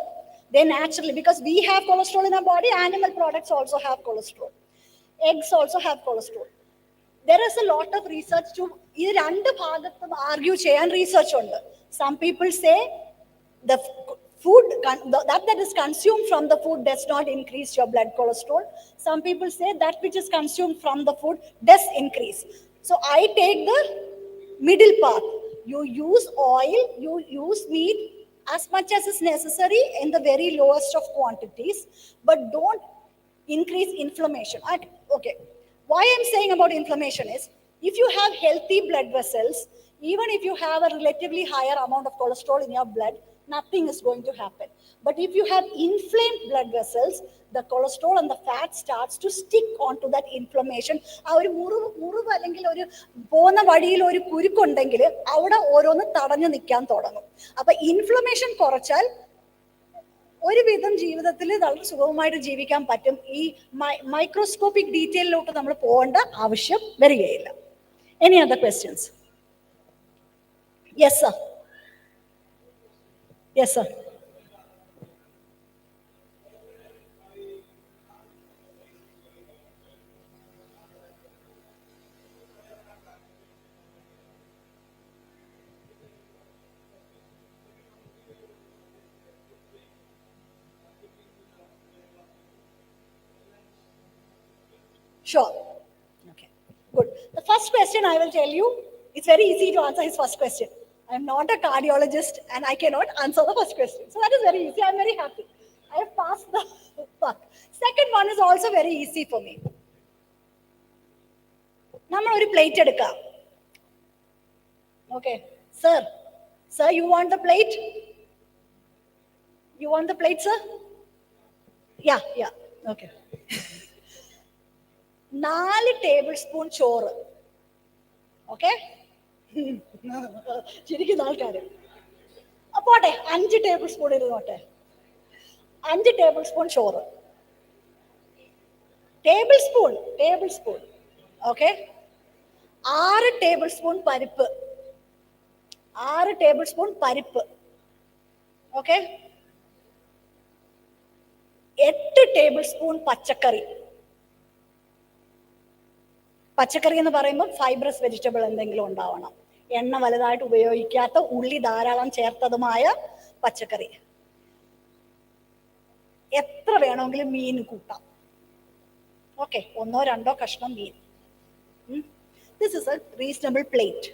They naturally, because we have cholesterol in our body, animal products also have cholesterol. Eggs also have cholesterol. There is a lot of research to ഈ രണ്ട് ഭാഗത്തും argue ചെയ്യാൻ research ഉണ്ട്. Some people say the food that is consumed from the food does not increase your blood cholesterol. Some people say that which is consumed from the food does increase. So I take the middle path. You use oil, you use meat as much as is necessary in the very lowest of quantities, but don't increase inflammation. Okay, why I'm saying about inflammation is, if you have healthy blood vessels, even if you have a relatively higher amount of cholesterol in your blood, nothing is going to happen. But if you have inflamed blood vessels, the cholesterol and the fat starts to stick onto that inflammation. ആ ഒരു മുറിവ് അല്ലെങ്കിൽ ഒരു പോകുന്ന വഴിയിൽ ഒരു കുരുക്കുണ്ടെങ്കിൽ അവിടെ ഓരോന്ന് തടഞ്ഞു നിൽക്കാൻ തുടങ്ങും. അപ്പൊ ഇൻഫ്ലമേഷൻ കുറച്ചാൽ ഒരുവിധം ജീവിതത്തിൽ വളരെ സുഗമമായിട്ട് ജീവിക്കാൻ പറ്റും. ഈ മൈക്രോസ്കോപ്പിക് ഡീറ്റെയിലോട്ട് നമ്മൾ പോകേണ്ട ആവശ്യം വരികയില്ല. Any other questions? Yes, sir. Yes, sir. Sure. Okay, good. The first question I will tell you, it's very easy to answer his first question. I'm not a cardiologist and I cannot answer the first question. So that is very easy. I'm very happy. I have passed the part. Second one is also very easy for me. നമ്മൾ ഒരു plate എടുക്കാം. Okay, sir, you want the plate? You want the plate, sir? Yeah, okay. 4 tablespoon ചോറ്. Okay? ശരിക്കും ആൾക്കാർ പോട്ടെ, 5 table spoon ഇരുന്നോട്ടെ. 5 table spoon ചോറ്. Table spoon. Okay. 6 table spoon പരിപ്പ്. 6 ടേബിൾ സ്പൂൺ പരിപ്പ്. ഓക്കെ. 8 ടേബിൾ സ്പൂൺ പച്ചക്കറി. പച്ചക്കറി എന്ന് പറയുമ്പോൾ ഫൈബ്രസ് വെജിറ്റബിൾ എന്തെങ്കിലും ഉണ്ടാവണം. എണ്ണ വലുതായിട്ട് ഉപയോഗിക്കാത്ത, ഉള്ളി ധാരാളം ചേർത്തതുമായ പച്ചക്കറി. എത്ര വേണമെങ്കിലും മീൻ കൂട്ടാം. ഓക്കെ, 1-2 കഷ്ണം മീൻ. This is a reasonable plate.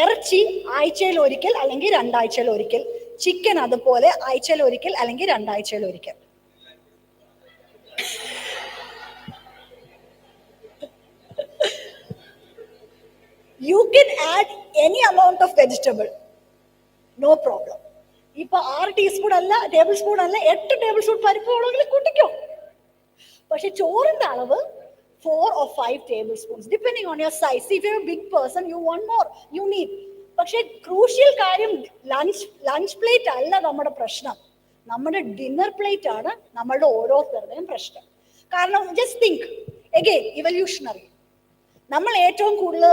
ഇറച്ചി ആഴ്ചയിൽ ഒരിക്കൽ അല്ലെങ്കിൽ 2 ആഴ്ചയിൽ ഒരിക്കൽ. ചിക്കൻ അതുപോലെ ആഴ്ചയിൽ ഒരിക്കൽ അല്ലെങ്കിൽ 2 ആഴ്ചയിൽ ഒരിക്കൽ. You can add any amount of vegetable, no problem. ഇപ്പൊ 6 ടീസ്പൂൺ അല്ല, ടേബിൾ സ്പൂൺ അല്ല, 8 ടേബിൾ സ്പൂൺ പരിപ്പ് വേണമെങ്കിൽ കൂട്ടിക്കോ. പക്ഷെ ചോറിന്റെ അളവ് 4 or 5 tablespoons, depending on your size. If you are a big person, you want more, you need. പക്ഷെ ക്രൂഷ്യൽ കാര്യം ലഞ്ച് പ്ലേറ്റ് അല്ല നമ്മുടെ പ്രശ്നം. നമ്മുടെ ഡിന്നർ പ്ലേറ്റ് ആണ് നമ്മളുടെ ഓരോരുത്തരുടെയും പ്രശ്നം. കാരണം ജസ്റ്റ് തിങ്ക് അഗെയിൻ, ഇവല്യൂഷണറി. നമ്മൾ ഏറ്റവും കൂടുതൽ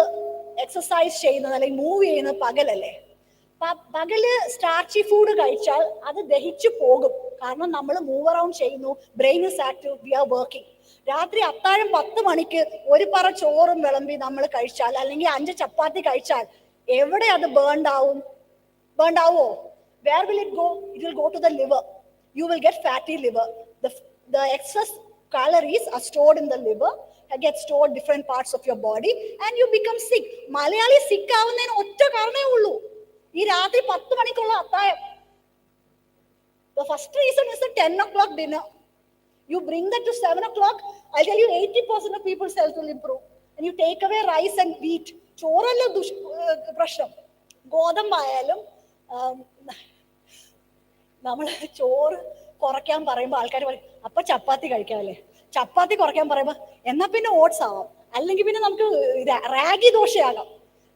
എക്സസൈസ് ചെയ്യുന്നത് അല്ലെങ്കിൽ മൂവ് ചെയ്യുന്നത് പകലല്ലേ. പകല് സ്റ്റാർച്ചി ഫുഡ് കഴിച്ചാൽ അത് ദഹിച്ചു പോകും. കാരണം നമ്മൾ മൂവ് അറൗണ്ട് ചെയ്യുന്നു, brain is active, we are working. രാത്രി അത്താഴം 10 മണിക്ക് ഒരു പറ ചോറും വിളമ്പി നമ്മൾ കഴിച്ചാൽ, അല്ലെങ്കിൽ 5 ചപ്പാത്തി കഴിച്ചാൽ എവിടെ അത് ബേൺഡ് ആവോ? Where will it go? It will go to the liver. You will get fatty liver. The excess calories are stored in the liver, get stored different parts of your body, and you become sick. Malayali സിക്ക് ആവുന്നതിന് ഒറ്റ കാരണമേ ഉള്ളൂ, ഈ രാത്രി 10 മണിക്കുള്ള അത്താഴം. The first reason is the 10 o'clock dinner. You bring that to 7 o'clock, I'll tell you 80% of people's health will improve. And you take away rice and wheat. ചോറല്ല പ്രശ്നം, ഗോതമ്പായാലും. നമ്മൾ ചോറ് കുറയ്ക്കാൻ പറയുമ്പോൾ ആൾക്കാർ പറയും അപ്പൊ ചപ്പാത്തി കഴിക്കാമല്ലേ. ചപ്പാത്തി കുറയ്ക്കാൻ പറയുമ്പോൾ എന്നാ പിന്നെ ഓട്സ് ആവാം, അല്ലെങ്കിൽ പിന്നെ നമുക്ക് ragi ദോശയാകാം.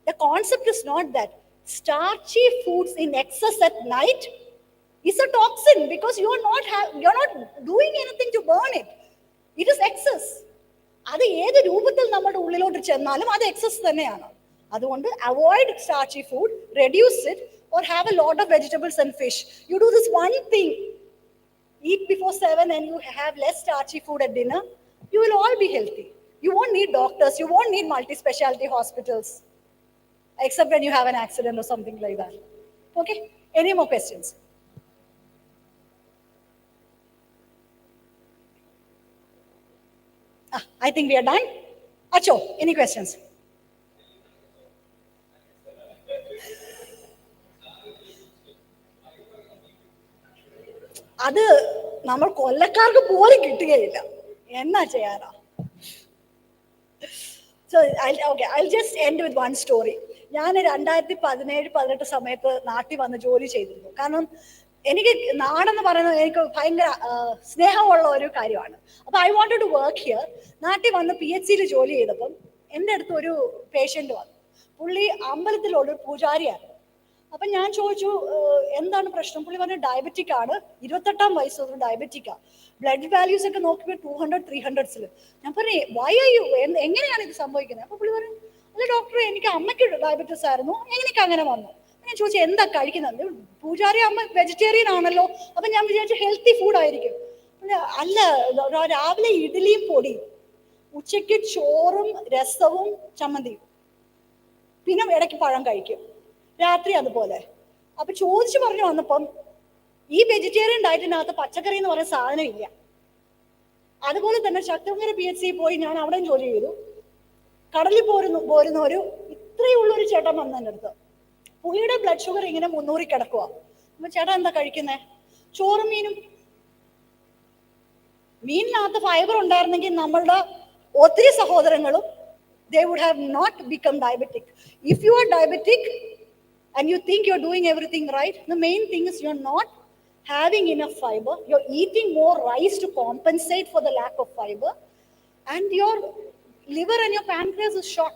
The concept is not that. Starchy foods in excess at night is a toxin because you're not doing anything to burn it. It is excess. അത് ഏത് രൂപത്തിൽ നമ്മുടെ ഉള്ളിലോട്ട് ചെന്നാലും അത് എക്സസ് തന്നെയാണ്. അതുകൊണ്ട് avoid starchy food, reduce it, or have a lot of vegetables and fish. You do this one thing, eat before 7 and you have less starchy food at dinner, you will all be healthy. You won't need doctors, you won't need multi-specialty hospitals, except when you have an accident or something like that. Okay, any more questions? I think we are done. Acho, any questions? അത് നമ്മൾ കൊല്ലക്കാർക്ക് പോലും കിട്ടുകയില്ല, എന്നാ ചെയ്യാനാ. So I'll just end with one story. ഞാൻ 2017-18 സമയത്ത് നാട്ടിൽ വന്ന് ജോലി ചെയ്തിരുന്നു. കാരണം എനിക്ക് നാടെന്ന് പറയുന്നത് എനിക്ക് ഭയങ്കര സ്നേഹമുള്ള ഒരു കാര്യമാണ്. അപ്പൊ I wanted to work here. നാട്ടിൽ വന്ന് PHC-യിൽ ജോലി ചെയ്തപ്പം എൻ്റെ അടുത്ത് ഒരു പേഷ്യന്റ് വന്നു. പുള്ളി അമ്പലത്തിലുള്ള ഒരു പൂജാരിയാണ്. അപ്പൊ ഞാൻ ചോദിച്ചു എന്താണ് പ്രശ്നം. പുള്ളി പറഞ്ഞു ഡയബറ്റിക് ആണ്, 28-ാം വയസ്സ് തൊട്ട് ഡയബറ്റിക്കാ, ബ്ലഡ് വാല്യൂസ് ഒക്കെ നോക്കുമ്പോൾ 200-300s. ഞാൻ പറഞ്ഞു വൈ ആർ യു, എങ്ങനെയാണ് ഇത് സംഭവിക്കുന്നത്? അപ്പൊ പുള്ളി പറഞ്ഞു അല്ല ഡോക്ടറെ, എനിക്ക് അമ്മയ്ക്ക് ഡയബറ്റിസ് ആയിരുന്നു, എങ്ങനെയൊക്കെ അങ്ങനെ വന്നു. ഞാൻ ചോദിച്ചു എന്താ കഴിക്കുന്നത്? പൂജാരി അമ്മ വെജിറ്റേറിയൻ ആണല്ലോ. അപ്പൊ ഞാൻ വിചാരിച്ചു ഹെൽത്തി ഫുഡ് ആയിരിക്കും. അല്ല, രാവിലെ ഇഡ്ഡലിയും പൊടിയും, ഉച്ചയ്ക്ക് ചോറും രസവും ചമ്മന്തിയും, പിന്നെ ഇടയ്ക്ക് പഴം കഴിക്കും, രാത്രി അതുപോലെ. അപ്പൊ ചോദിച്ചു പറഞ്ഞു വന്നപ്പം ഈ വെജിറ്റേറിയൻ ഡയറ്റിനകത്ത് പച്ചക്കറി എന്ന് പറയുന്ന സാധനം ഇല്ല. അതുപോലെ തന്നെ ശക്തങ്കര PHC പോയി ഞാൻ അവിടെയും ജോലി ചെയ്തു. കടലിൽ പോരുന്ന ഒരു ഇത്രയുള്ള ഒരു ചേട്ടൻ വന്ന എൻ്റെ അടുത്ത്. പുള്ളിയുടെ ബ്ലഡ് ഷുഗർ ഇങ്ങനെ 300 കിടക്കുക. അപ്പൊ ചേട്ടാ എന്താ കഴിക്കുന്നേ? ചോറും മീനും. മീനിനകത്ത് ഫൈബർ ഉണ്ടായിരുന്നെങ്കിൽ നമ്മളുടെ ഒത്തിരി സഹോദരങ്ങളും they would have not become diabetic. If you are diabetic and you think you're doing everything right, the main thing is you're not having enough fiber, you're eating more rice to compensate for the lack of fiber, and your liver and your pancreas is short.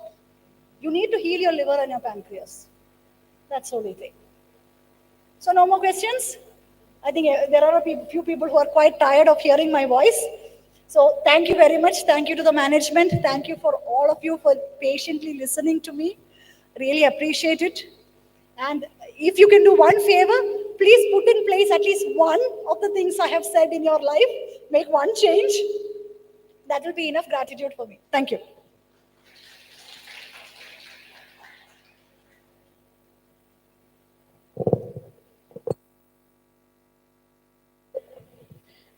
You need to heal your liver and your pancreas. That's the only thing. So no more questions? I think there are a few people who are quite tired of hearing my voice. So thank you very much. Thank you to the management. Thank you for all of you for patiently listening to me. Really appreciate it. And if you can do one favor, please put in place at least one of the things I have said in your life. Make one change. That will be enough gratitude for me. Thank you.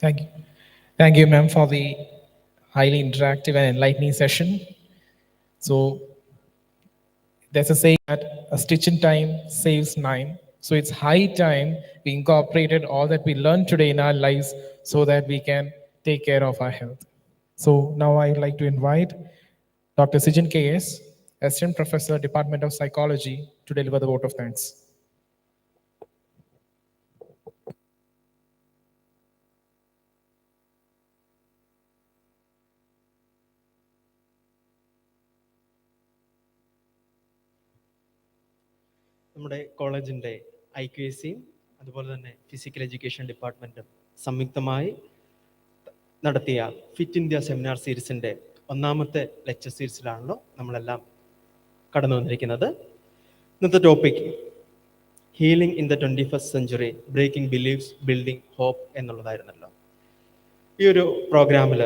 Thank you. Thank you, ma'am, for the highly interactive and enlightening session. So there's a saying that a stitch in time saves nine. So it's high time we incorporated all that we learned today in our lives so that we can take care of our health. So now I'd like to invite Dr. Sijan K.S., Assistant Professor, Department of Psychology, to deliver the vote of thanks. നമ്മുടെ കോളേജിൻ്റെ IQAC-യും അതുപോലെ തന്നെ physical education ഡിപ്പാർട്ട്മെൻറ്റും സംയുക്തമായി നടത്തിയ fit India seminar സീരീസിൻ്റെ ഒന്നാമത്തെ lecture സീരീസിലാണല്ലോ നമ്മളെല്ലാം കടന്നു വന്നിരിക്കുന്നത്. ഇന്നത്തെ topic healing in the 21st century, breaking beliefs, building hope എന്നുള്ളതായിരുന്നല്ലോ. ഈ ഒരു പ്രോഗ്രാമിൽ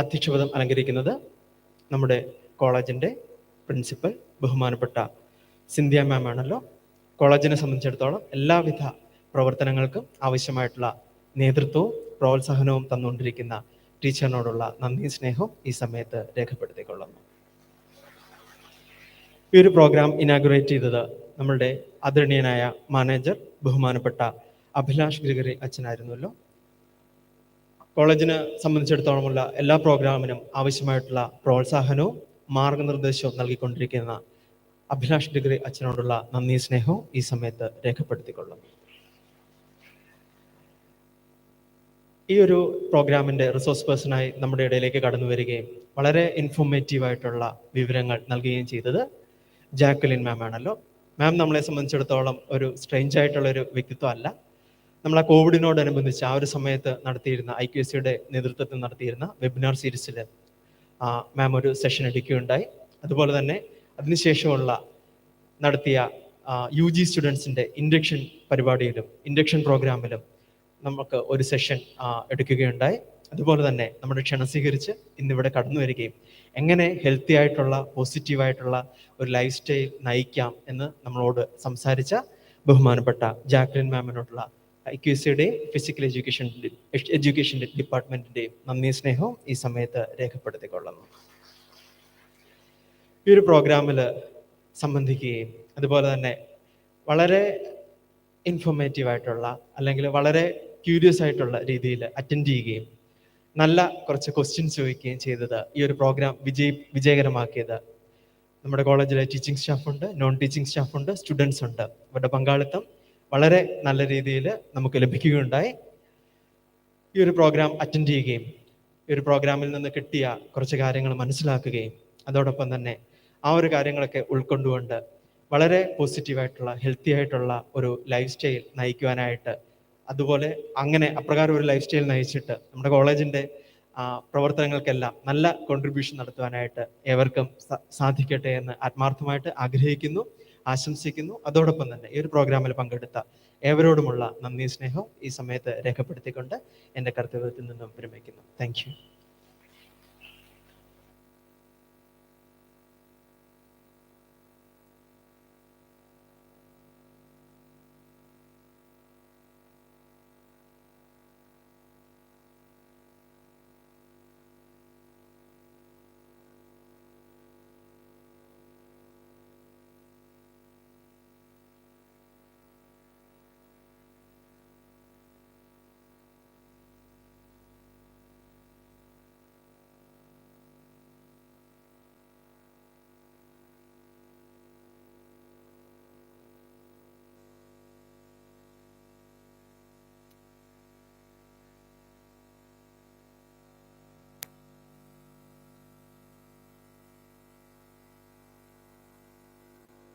അധ്യക്ഷപദം അലങ്കരിക്കുന്നത് നമ്മുടെ കോളേജിൻ്റെ പ്രിൻസിപ്പൽ ബഹുമാനപ്പെട്ട സിന്ധ്യ മാം ആണല്ലോ. കോളേജിനെ സംബന്ധിച്ചിടത്തോളം എല്ലാവിധ പ്രവർത്തനങ്ങൾക്കും ആവശ്യമായിട്ടുള്ള നേതൃത്വവും പ്രോത്സാഹനവും തന്നുകൊണ്ടിരിക്കുന്ന ടീച്ചറിനോടുള്ള നന്ദി സ്നേഹവും ഈ സമയത്ത് രേഖപ്പെടുത്തിക്കൊള്ളുന്നു. ഈ ഒരു പ്രോഗ്രാം ഇനാഗുറേറ്റ് ചെയ്തത് നമ്മളുടെ ആദരണീയനായ മാനേജർ ബഹുമാനപ്പെട്ട അഭിലാഷ് ഗ്രിഗറി അച്ഛനായിരുന്നല്ലോ. കോളേജിനെ സംബന്ധിച്ചിടത്തോളമുള്ള എല്ലാ പ്രോഗ്രാമിനും ആവശ്യമായിട്ടുള്ള പ്രോത്സാഹനവും മാർഗനിർദ്ദേശവും നൽകിക്കൊണ്ടിരിക്കുന്ന അഭിലാഷ് ഗ്രിഗറി അച്ഛനോടുള്ള നന്ദി സ്നേഹവും ഈ സമയത്ത് രേഖപ്പെടുത്തിക്കൊള്ളുന്നു. ഈ ഒരു പ്രോഗ്രാമിൻ്റെ റിസോഴ്സ് പേഴ്സണായി നമ്മുടെ ഇടയിലേക്ക് കടന്നു വരികയും വളരെ ഇൻഫോർമേറ്റീവായിട്ടുള്ള വിവരങ്ങൾ നൽകുകയും ചെയ്തത് ജാക്വലിൻ മാം ആണല്ലോ. മാം നമ്മളെ സംബന്ധിച്ചിടത്തോളം ഒരു സ്ട്രേഞ്ച് ആയിട്ടുള്ളൊരു വ്യക്തിത്വം അല്ല. നമ്മൾ ആ കോവിഡിനോടനുബന്ധിച്ച് ആ ഒരു സമയത്ത് നടത്തിയിരുന്ന IQAC-യുടെ നേതൃത്വത്തിൽ നടത്തിയിരുന്ന വെബിനാർ സീരീസിൽ മാം ഒരു സെഷൻ എടുക്കുകയുണ്ടായി. അതുപോലെ തന്നെ അതിനുശേഷമുള്ള നടത്തിയ UG സ്റ്റുഡൻസിൻ്റെ ഇൻഡക്ഷൻ പരിപാടിയിലും ഇൻഡക്ഷൻ പ്രോഗ്രാമിലും നമുക്ക് ഒരു സെഷൻ എടുക്കുകയുണ്ടായി. അതുപോലെ തന്നെ നമ്മുടെ ക്ഷണം സ്വീകരിച്ച് ഇന്നിവിടെ കടന്നു വരികയും എങ്ങനെ ഹെൽത്തി ആയിട്ടുള്ള പോസിറ്റീവായിട്ടുള്ള ഒരു ലൈഫ് സ്റ്റൈൽ നയിക്കാം എന്ന് നമ്മളോട് സംസാരിച്ച ബഹുമാനപ്പെട്ട ജാക്വലിൻ മാമിനോടുള്ള IQAC-യുടെയും ഫിസിക്കൽ എഡ്യൂക്കേഷൻ ഡിപ്പാർട്ട്മെൻറ്റിൻ്റെയും നന്ദി സ്നേഹവും ഈ സമയത്ത് രേഖപ്പെടുത്തിക്കൊള്ളുന്നു. ഈ ഒരു പ്രോഗ്രാമിൽ സംബന്ധിക്കുകയും അതുപോലെ തന്നെ വളരെ ഇൻഫോർമേറ്റീവായിട്ടുള്ള അല്ലെങ്കിൽ വളരെ ക്യൂരിയസ് ആയിട്ടുള്ള രീതിയിൽ അറ്റൻഡ് ചെയ്യുകയും നല്ല കുറച്ച് ക്വസ്റ്റ്യൻസ് ചോദിക്കുകയും ചെയ്തത് ഈ ഒരു പ്രോഗ്രാം വിജയകരമാക്കിയത് നമ്മുടെ കോളേജിലെ ടീച്ചിങ് സ്റ്റാഫുണ്ട്, നോൺ ടീച്ചിങ് സ്റ്റാഫുണ്ട്, സ്റ്റുഡൻസ് ഉണ്ട്. ഇവരുടെ പങ്കാളിത്തം വളരെ നല്ല രീതിയിൽ നമുക്ക് ലഭിക്കുകയുണ്ടായി. ഈ ഒരു പ്രോഗ്രാം അറ്റൻഡ് ചെയ്യുകയും ഈ ഒരു പ്രോഗ്രാമിൽ നിന്ന് കിട്ടിയ കുറച്ച് കാര്യങ്ങൾ മനസ്സിലാക്കുകയും അതോടൊപ്പം തന്നെ ആ ഒരു കാര്യങ്ങളൊക്കെ ഉൾക്കൊണ്ടുകൊണ്ട് വളരെ പോസിറ്റീവായിട്ടുള്ള ഹെൽത്തി ആയിട്ടുള്ള ഒരു ലൈഫ് സ്റ്റൈൽ നയിക്കുവാനായിട്ട്, അതുപോലെ അങ്ങനെ അപ്രകാരം ഒരു ലൈഫ് സ്റ്റൈൽ നയിച്ചിട്ട് നമ്മുടെ കോളേജിൻ്റെ പ്രവർത്തനങ്ങൾക്കെല്ലാം നല്ല കോൺട്രിബ്യൂഷൻ നടത്തുവാനായിട്ട് ഏവർക്കും സാധിക്കട്ടെ എന്ന് ആത്മാർത്ഥമായിട്ട് ആഗ്രഹിക്കുന്നു, ആശംസിക്കുന്നു. അതോടൊപ്പം തന്നെ ഈ ഒരു പ്രോഗ്രാമിൽ പങ്കെടുത്ത ഏവരോടുമുള്ള നന്ദി സ്നേഹവും ഈ സമയത്ത് രേഖപ്പെടുത്തിക്കൊണ്ട് എൻ്റെ കർത്തവ്യത്തിൽ നിന്നും വിരമിക്കുന്നു. Thank you.